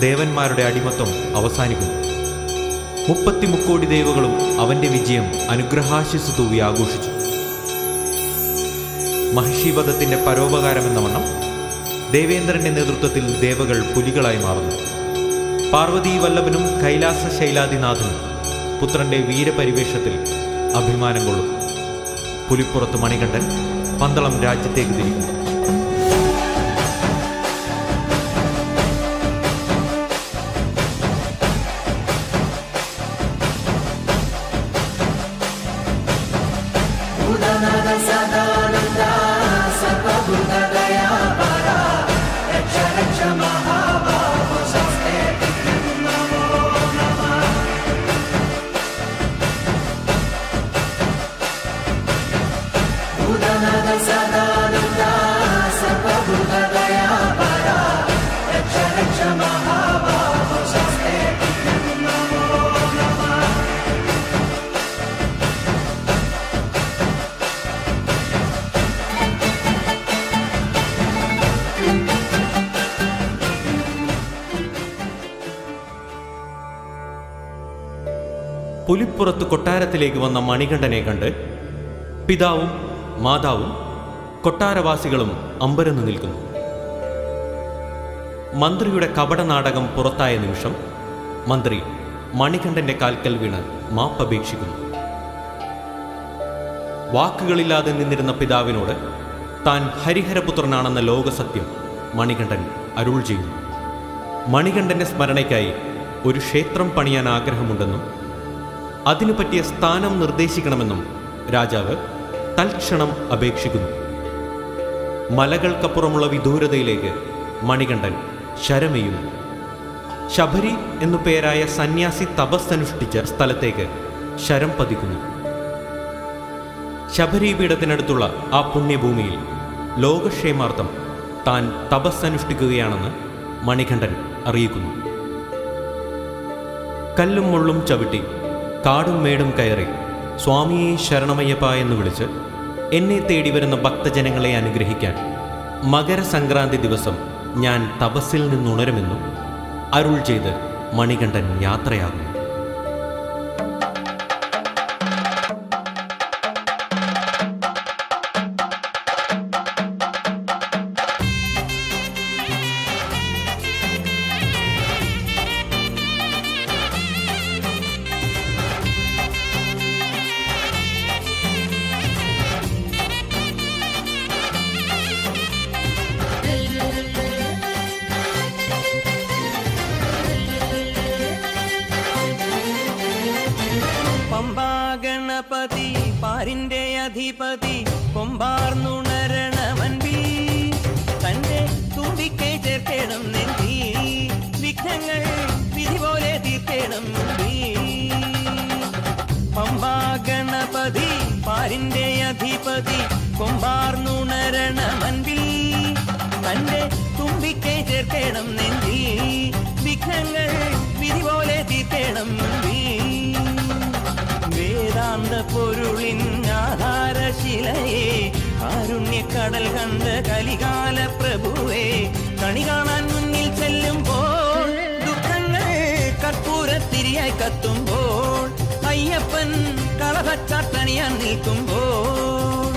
ദേവന്മാരുടെ അടിമത്തം അവസാനിക്കുന്നു. 33 കോടി ദേവകളും അവന്റെ വിജയം അനുഗ്രഹാശിസ് തൂവി ആഘോഷിച്ചു. മഹിഷീവധത്തിന്റെ പരോപകാരമെന്ന വണ്ണം ദേവേന്ദ്രന്റെ നേതൃത്വത്തിൽ ദേവകൾ പുലികളായി മാറുന്നു. പാർവതീ വല്ലഭനും കൈലാസ ശൈലാദിനാഥനും പുത്രന്റെ വീരപരിവേഷത്തിൽ അഭിമാനം കൊള്ളും. പുലിപ്പുറത്ത് മണികണ്ഠൻ പന്തളം രാജ്യത്തേക്ക് തിരിക്കുന്നു. പുലിപ്പുറത്ത് കൊട്ടാരത്തിലേക്ക് വന്ന മണികണ്ഠനെ കണ്ട് പിതാവും മാതാവും കൊട്ടാരവാസികളും അമ്പരന്ന് നിൽക്കുന്നു. മന്ത്രിയുടെ കപടനാടകം പുറത്തായ നിമിഷം മന്ത്രി മണികണ്ഠന്റെ കാൽക്കൽ വീണ് മാപ്പപേക്ഷിക്കുന്നു. വാക്കുകളില്ലാതെ നിന്നിരുന്ന പിതാവിനോട് താൻ ഹരിഹരപുത്രനാണെന്ന ലോകസത്യം മണികണ്ഠൻ അരുൾ ചെയ്യുന്നു. മണികണ്ഠന്റെ സ്മരണയ്ക്കായി ഒരു ക്ഷേത്രം പണിയാൻ ആഗ്രഹമുണ്ടെന്നും അതിനു പറ്റിയ സ്ഥാനം നിർദ്ദേശിക്കണമെന്നും രാജാവ് തൽക്ഷണം അപേക്ഷിക്കുന്നു. മലകൾക്കപ്പുറമുള്ള വിദൂരതയിലേക്ക് മണികണ്ഠൻ ശരമെയ്യുന്നു. ശബരി എന്നു പേരായ സന്യാസി തപസ്സനുഷ്ഠിച്ച സ്ഥലത്തേക്ക് ശരം പതിക്കുന്നു. ശബരീപീഠത്തിനടുത്തുള്ള ആ പുണ്യഭൂമിയിൽ ലോകക്ഷേമാർത്ഥം താൻ തപസ്സനുഷ്ഠിക്കുകയാണെന്ന് മണികണ്ഠൻ അറിയിക്കുന്നു. കല്ലും മുള്ളും ചവിട്ടി കാടും മേടും കയറി സ്വാമിയെ ശരണമയ്യപ്പ എന്ന് വിളിച്ച് എന്നെ തേടി വരുന്ന ഭക്തജനങ്ങളെ അനുഗ്രഹിക്കാൻ മകരസംക്രാന്തി ദിവസം ഞാൻ തപസ്സിൽ നിന്നുണരുമെന്നും അരുൾ ചെയ്ത് മണികണ്ഠൻ യാത്രയാകുന്നു. പമ്പാഗണപതി പാരിന്റെ അധിപതി കൊമ്പാർന്നുണരണമൻപി തന്റെ തുമ്പിക്കൈ ചേർക്കണം നെഞ്ചി വിഘ്നങ്ങൾ വിധി പോലെ തീർക്കണം. പമ്പാഗണപതി പാരിന്റെ അധിപതി കൊമ്പാർന്നുണരണമൻപിൽ തന്റെ തുമ്പിക്കൈ ചേർക്കണം നെഞ്ചി വിഘ്നങ്ങൾ വിധി പോലെ തീർക്കണം. വേദാന്ത പൊരുളിൻ ആധാരശിലയെ കാരുണ്യക്കടൽ കണ്ട കലികാല പ്രഭുവേ കണി കാണാൻ മുന്നിൽ ചെല്ലുമ്പോൾ ദുഃഖങ്ങൾ കർപ്പൂരത്തിരിയായി കത്തുമ്പോൾ അയ്യപ്പൻ കളഭച്ചാട്ടണിയാൻ നിൽക്കുമ്പോൾ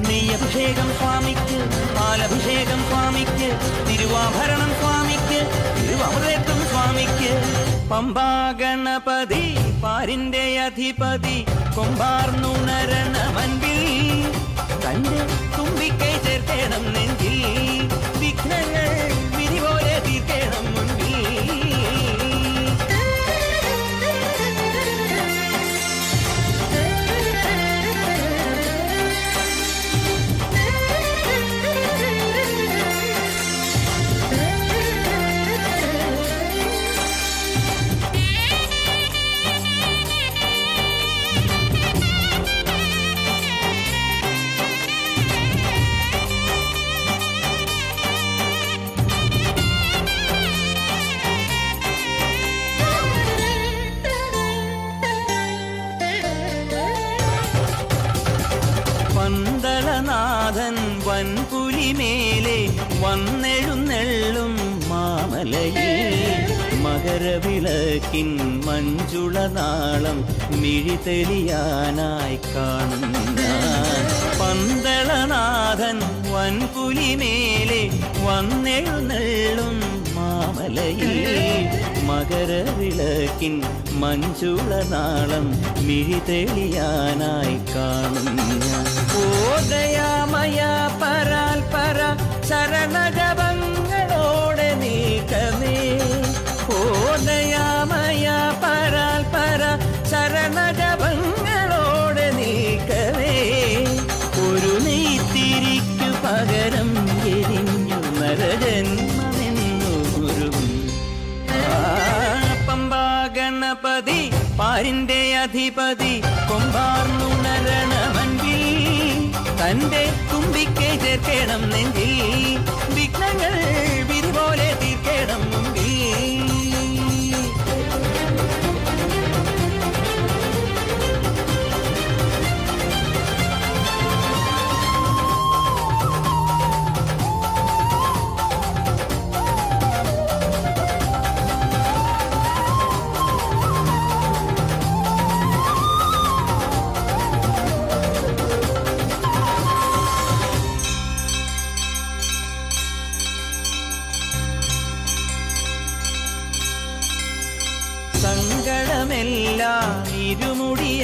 നെയ്യഭിഷേകം സ്വാമിക്ക് പാലഭിഷേകം സ്വാമിക്ക് തിരുവാഭരണം സ്വാമിക്ക് തിരുവമൃതത്വം സ്വാമിക്ക്. പമ്പാഗണപതി പാരിന്റെ അധിപതി കൊമ്പാർന്നുണരണമൻപിൽ തന്റെ തുമ്പിക്കൈ ചേർക്കണം നെഞ്ചിൽ വിഘ്നങ്ങൾ വിധി പോലെ തീർക്കണം മുൻപിൽ. പന്തളനാഥൻ വൻപുലിമേലെ വന്നെഴുന്നെള്ളും മാമലയിൽ മകരവിളക്കിൻ മഞ്ജുളനാളം മിഴിതെളിയാനായി കാണുന്ന പന്തളനാഥൻ വൻപുലിമേലെ വന്നെഴുന്നെള്ളും മാമലയിൽ മകരവിളക്കിൻ മഞ്ജുളനാളം മിഴിതെളിയാനായി കാണുന്ന ഓദയാമയ പരാൽപര ശരണജപങ്ങളോടെ നീക്കമേ. ഓദയാമയ പരാൽപര ശരണജപങ്ങളോടെ നീക്കമേ. ഒരു നെയ്ത്തിരിക്കു പകരം എരിഞ്ഞു നരജന്മമെന്നൊരു പമ്പാഗണപതി പാരിന്റെ അധിപതി കൊമ്പാർന്നുണരണമൻപിൽ തന്റെ തുമ്പിക്കൈ ചേർക്കണം നെഞ്ചിൽ വിഘ്നങ്ങൾ വിധി പോലെ തീർക്കണം മുമ്പിൽ.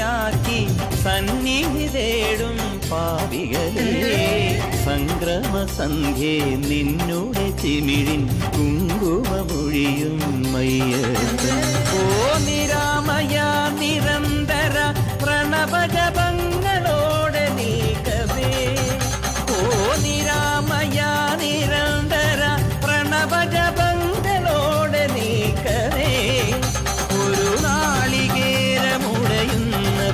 ബലിയാക്കി സന്നിധി തേടും പാപികളെ സംക്രമ സന്ധ്യേ നിന്നുടെ ചിമിഴിൻ കുങ്കുമമൊഴിയും മയ്യപ്പൻ ഓ നിരാമയ നിരന്തര പ്രണവജപങ്ങളോടെ നീക്കവേ ഓ നിരാമയ നിരന്തര പ്രണവജപങ്ങളോടെ നീക്കവേ ഒരു നാളികേരമുടയുന്ന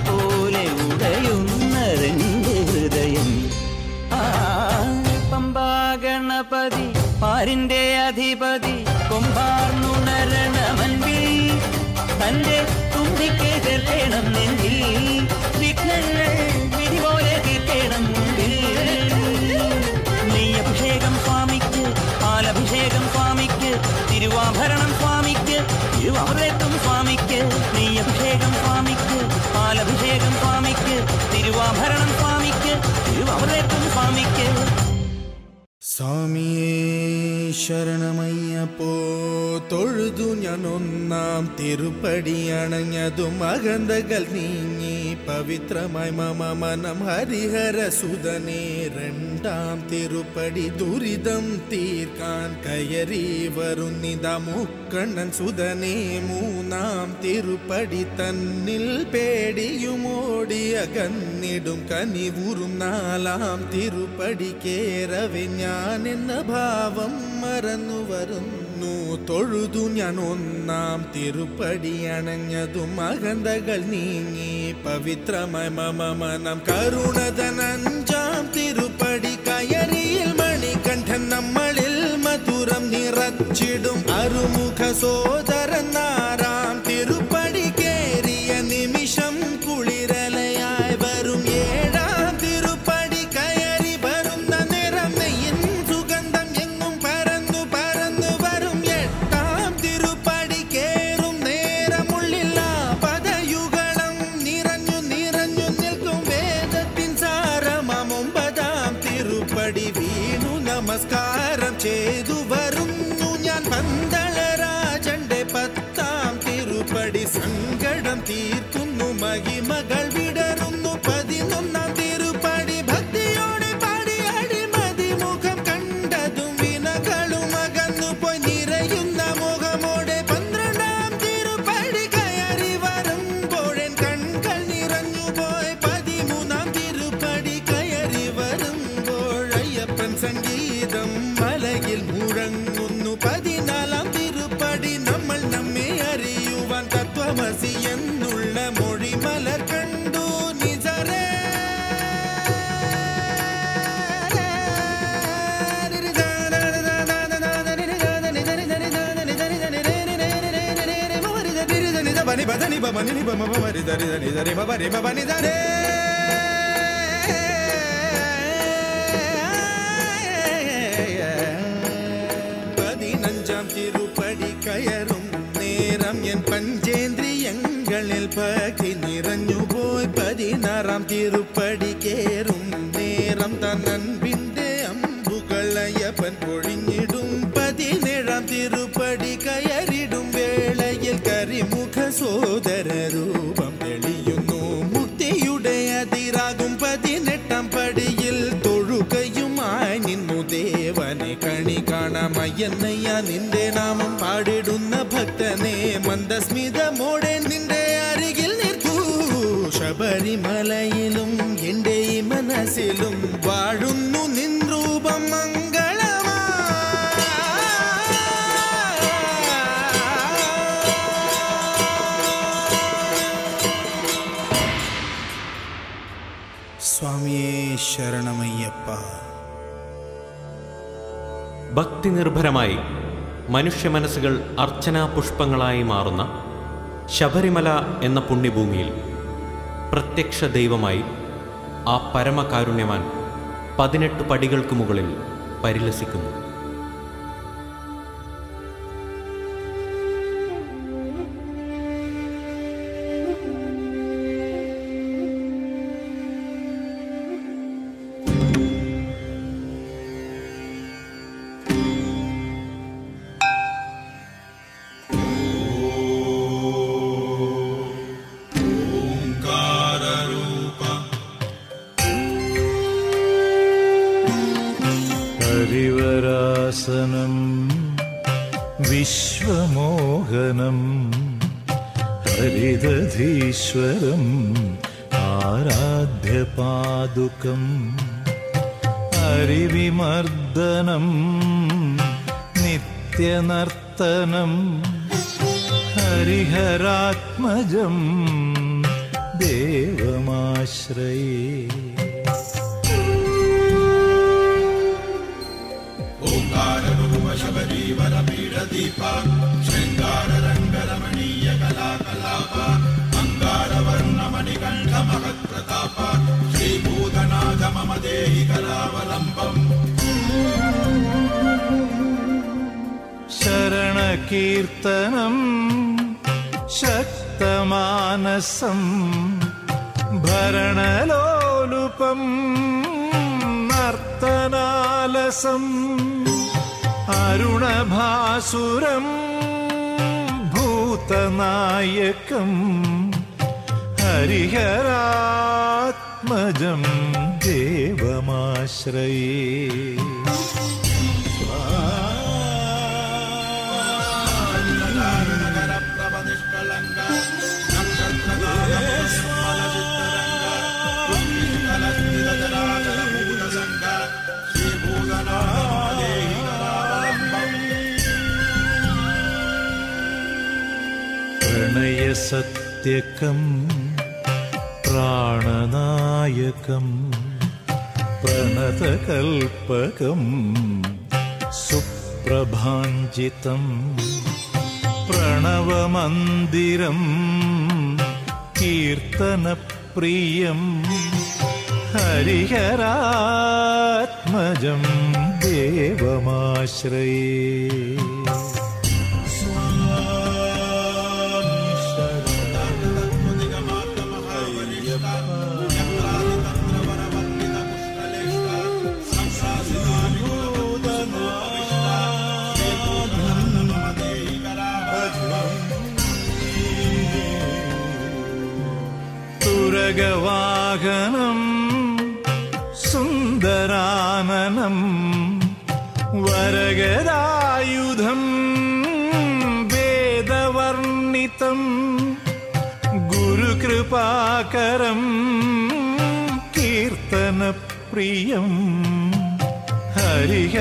പോലെ ഉടയുന്ന രണ്ട് ഹൃദയം പമ്പാഗണപതി പാരിന്റെ അധിപതി കൊമ്പാർന്നുണരണമൻപിൽ തന്റെ തുമ്പിക്കെ തീർക്കണം നെഞ്ചിൽ വിഘ്നങ്ങൾ വിധി പോലെ തീർക്കണം മുമ്പിൽ നെയ്യഭിഷേകം സ്വാമിക്ക് പാലഭിഷേകം സ്വാമിക്ക് തിരുവാഭരണം സ്വാമിക്ക് തിരുവാഭരത്തും സ്വാമിക്ക് നെയ്യഭിഷേകം സ്വാമിക്ക് പാലഭിഷേകം സ്വാമിക്ക് തിരുവാഭരണം സ്വാമിക്ക് തിരുവാഭരത്തും സ്വാമിക്ക് സ്വാമിയേ ശരണമയ്യപ്പോ തൊഴുതു ഞാൻ ഒന്നാം തിരുപ്പടി അണഞ്ഞതു മകന്തകൾ നീങ്ങി പവിത്രമായി മമ മനം ഹരിഹര സുതനേ രണ്ടാം തിരുപ്പടി ദുരിതം തീർക്കാൻ കയറി വരുന്നിത മുക്കണ്ണൻ സുതനേ മൂന്നാം തിരുപ്പടി തന്നിൽ പേടിയുമോടി അകന്നിടും കനിവുറും നാലാം തിരുപ്പടി കേറവെ ഞാൻ എന്ന ഭാവം മറന്നു വരുന്നു തൊഴുതു ഞാൻ ഒന്നാം തിരുപ്പടി അണഞ്ഞതു മകന്തകൾ നീങ്ങി പവിത്രമായി മമ മനം കരുണതൻ അഞ്ചാം തിരുപ്പടി കയറിയിൽ മണികണ്ഠൻ നമ്മളിൽ മധുരം നിറച്ചിടും അരുമുഖ സോദരൻ ആറാം തിരുപ്പടി കേറിയ നിമിഷം കുളിരലയായി വരും ഏഴാം തിരുപ്പടി കയറി വരുന്ന നിറം നെയ്യിൻ സുഗന്ധം എങ്ങും പരന്നു പരന്നു വരും എട്ടാം തിരുപ്പടി കേറും നേരമുള്ളില്ല പദയുഗളം നിറഞ്ഞു നിറഞ്ഞു നിൽക്കും വേദത്തിൻ സാരമാം ഒമ്പതാം തിരുപ്പടി വീണു നമസ്കാരം ചെയ്തു വരുന്നു ഞാൻ പന്തളരാജന്റെ പത്താം തിരുപ്പടി സങ്കടം തീർക്കുന്നു മഹിമകൾ വിടരുന്നു പതിനൊന്നാം തിരുപ്പടി ഭക്തിയോടെ പാടി അടിമതി മുഖം കണ്ടതും വിനകളും അകന്നു പോയി നിറയുന്ന മുഖമോടെ പന്ത്രണ്ടാം തിരുപ്പടി കയറി വരുമ്പോഴൻ കൺകൾ നിറഞ്ഞു പോയി പതിമൂന്നാം തിരുപ്പടി കയറി വരുമ്പോൾ അയ്യപ്പൻ സംഗീതം മലയിൽ മുഴങ്ങുന്നു പതിനാലാം തിരുപ്പടി നമ്മൾ നമ്മെ അറിയുവാൻ തത്വമസി എന്നുള്ള മൊഴി മലർ കണ്ടു നിജരേ ബനി ബദനി ബമനി ബമ ബരി ദരി ദരി ദരി ബരി ബനി ദരേ പതിനഞ്ചാം തിരുപ്പടി കയറും നേരം എൻ പഞ്ചേന്ദ്രിയങ്ങളിൽ ഭക്തി നിറഞ്ഞുപോയി പതിനാറാം തിരുപ്പടി കേറും നേരം തന്നൻപിന്റെ അമ്പുകളയ്യപ്പൻ പൊഴിഞ്ഞിടും പതിനേഴാം തിരുപ്പടി കയറിടും വേളയിൽ കരിമുഖ സോദര രൂപം തെളിയുന്നു മുക്തിയുടെ അതിരാകും പതിനെട്ടാം പടിയിൽ തൊഴുകയുമായി നിന്നു ദേവനെ കണി കാണാമയ്യന്നയ്യ നിന്റെ നാമം പാടിടുന്ന ഭക്തനെ മന്ദസ്മിതമോടെ നിന്റെ അരികിൽ നിർത്തു ശബരിമലയിലും എന്റെ ഈ മനസ്സിലും വാഴുന്നു നിൻ രൂപം മംഗളമാ സ്വാമിയേ ശരണമയ്യപ്പ ഭക്തി നിർഭരമായി മനുഷ്യ മനസ്സുകൾ അർച്ചനാ പുഷ്പങ്ങളായി മാറുന്ന ശബരിമല എന്ന പുണ്യഭൂമിയിൽ പ്രത്യക്ഷ ദൈവമായി ആ പരമകാരുണ്യവാൻ 18 പടികൾക്ക് മുകളിൽ പരിലസിക്കുന്നു. ഓംകാര ഹരിവരാസനം വിശ്വമോഹനം ഹരിദധീശ്വരം ആരാധ്യപാദുകം ഹരിവിമർദ്ദനം നിത്യനർത്തനം ഹരിഹരാത്മജം ദേവമാശ്രയേ. ശബരീവരപീഠദീപ ശൃംഗാരരംഗരമണീയ കലാകലാപ അങ്കാരവർണ്ണമണികണ്ഠ മഹത്പ്രതാപ ശ്രീഭൂതനാഥ മമ ദേഹി കലാവലംബം. ശരണകീർത്തനം ശക്തമാനസം ഭരണലോലുപം നർത്തനാലസം അരുണഭാസുരം ഭൂതനായകം ഹരിഹരാത്മജം ദേവമാശ്രയേ. പ്രണയസത്യകം പ്രാണനായകം പ്രണതകൽപകം സുപ്രഭാഞ്ജിതം പ്രണവമന്ദിരം കീർത്തനപ്രിയം ഹരിഹരാത്മജം ദേവമാശ്രയേ. തുരഗവാഹനം സുന്ദരാനനം വരഗദായുധം വേദവർണിതം ഗുരുകൃപാകരം കീർത്തനപ്രിയം ഹരിഹരാത്മജം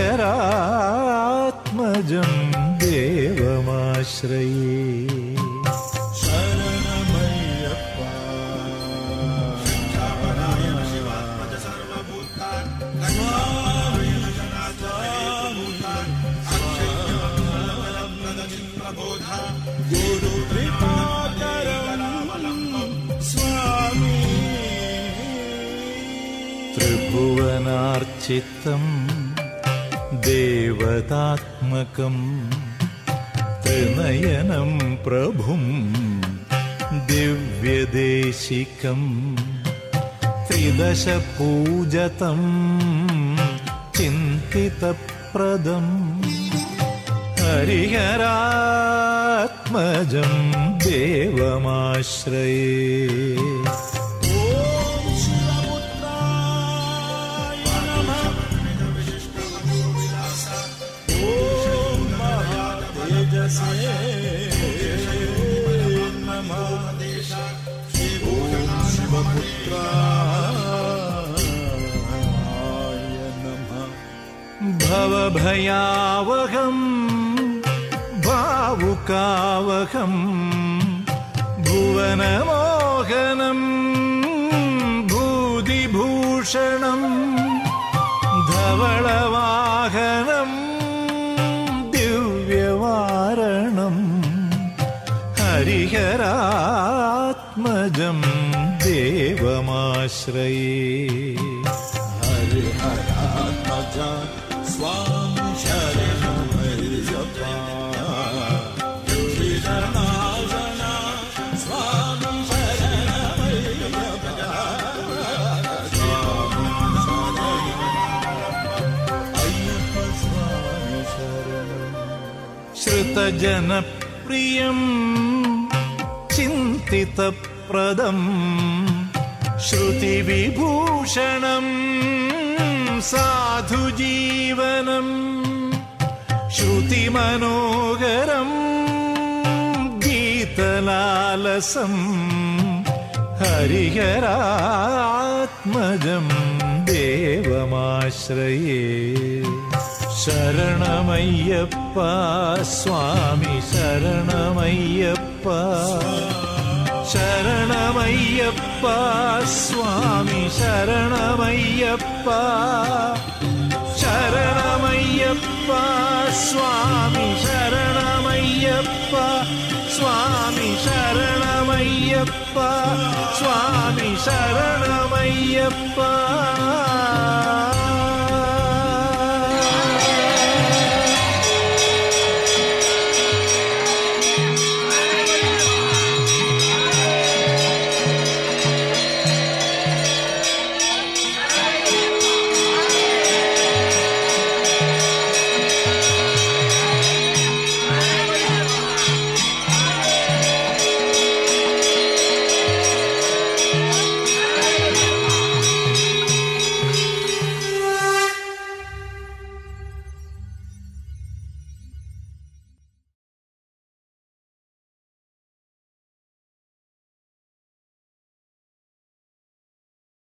ദേവമാശ്രയേ. ത്രിഭുവനാർച്ചിതം ദേവതാത്മകം ത്രിനയനം പ്രഭും ദിവ്യദേശികം ത്രിദശപൂജതം ചിന്തിതപ്രദം ഹരിഹരാത്മജം ദേവമാശ്രയേ. ഭവഭയാവഹം ഭാവുകാവഹം ഭുവനമോഹനം ഭൂതിഭൂഷണം ധവളവാഹനം ദിവ്യവാരണം ഹരിഹരാത്മജം ദേവമാശ്രയേ. ഹരിഹരാത്മജ സ്വാമി ശരണമയ്യപ്പ ശരണാശന സ്വാമി ശരണമയ്യപ്പ അയ്യപ്പ സ്വാമി ശരണം. ശ്രുതജനപ്രിയം ചിന്തിതപ്രദം ശ്രുതിവിഭൂഷണം സാധുജീവനം ശ്രുതിമനോഹരം ഗീതലാലസം ഹരിഹരാത്മജം ദേവമാശ്രയേ. ശരണമയ്യപ്പ സ്വാമി ശരണമയ്യപ്പ, ശരണമയ്യപ്പ സ്വാമി ശരണമയ്യപ്പ, ശരണമയ്യപ്പ സ്വാമി ശരണമയ്യപ്പ, സ്വാമി ശരണമയ്യപ്പ, സ്വാമി ശരണമയ്യപ്പ.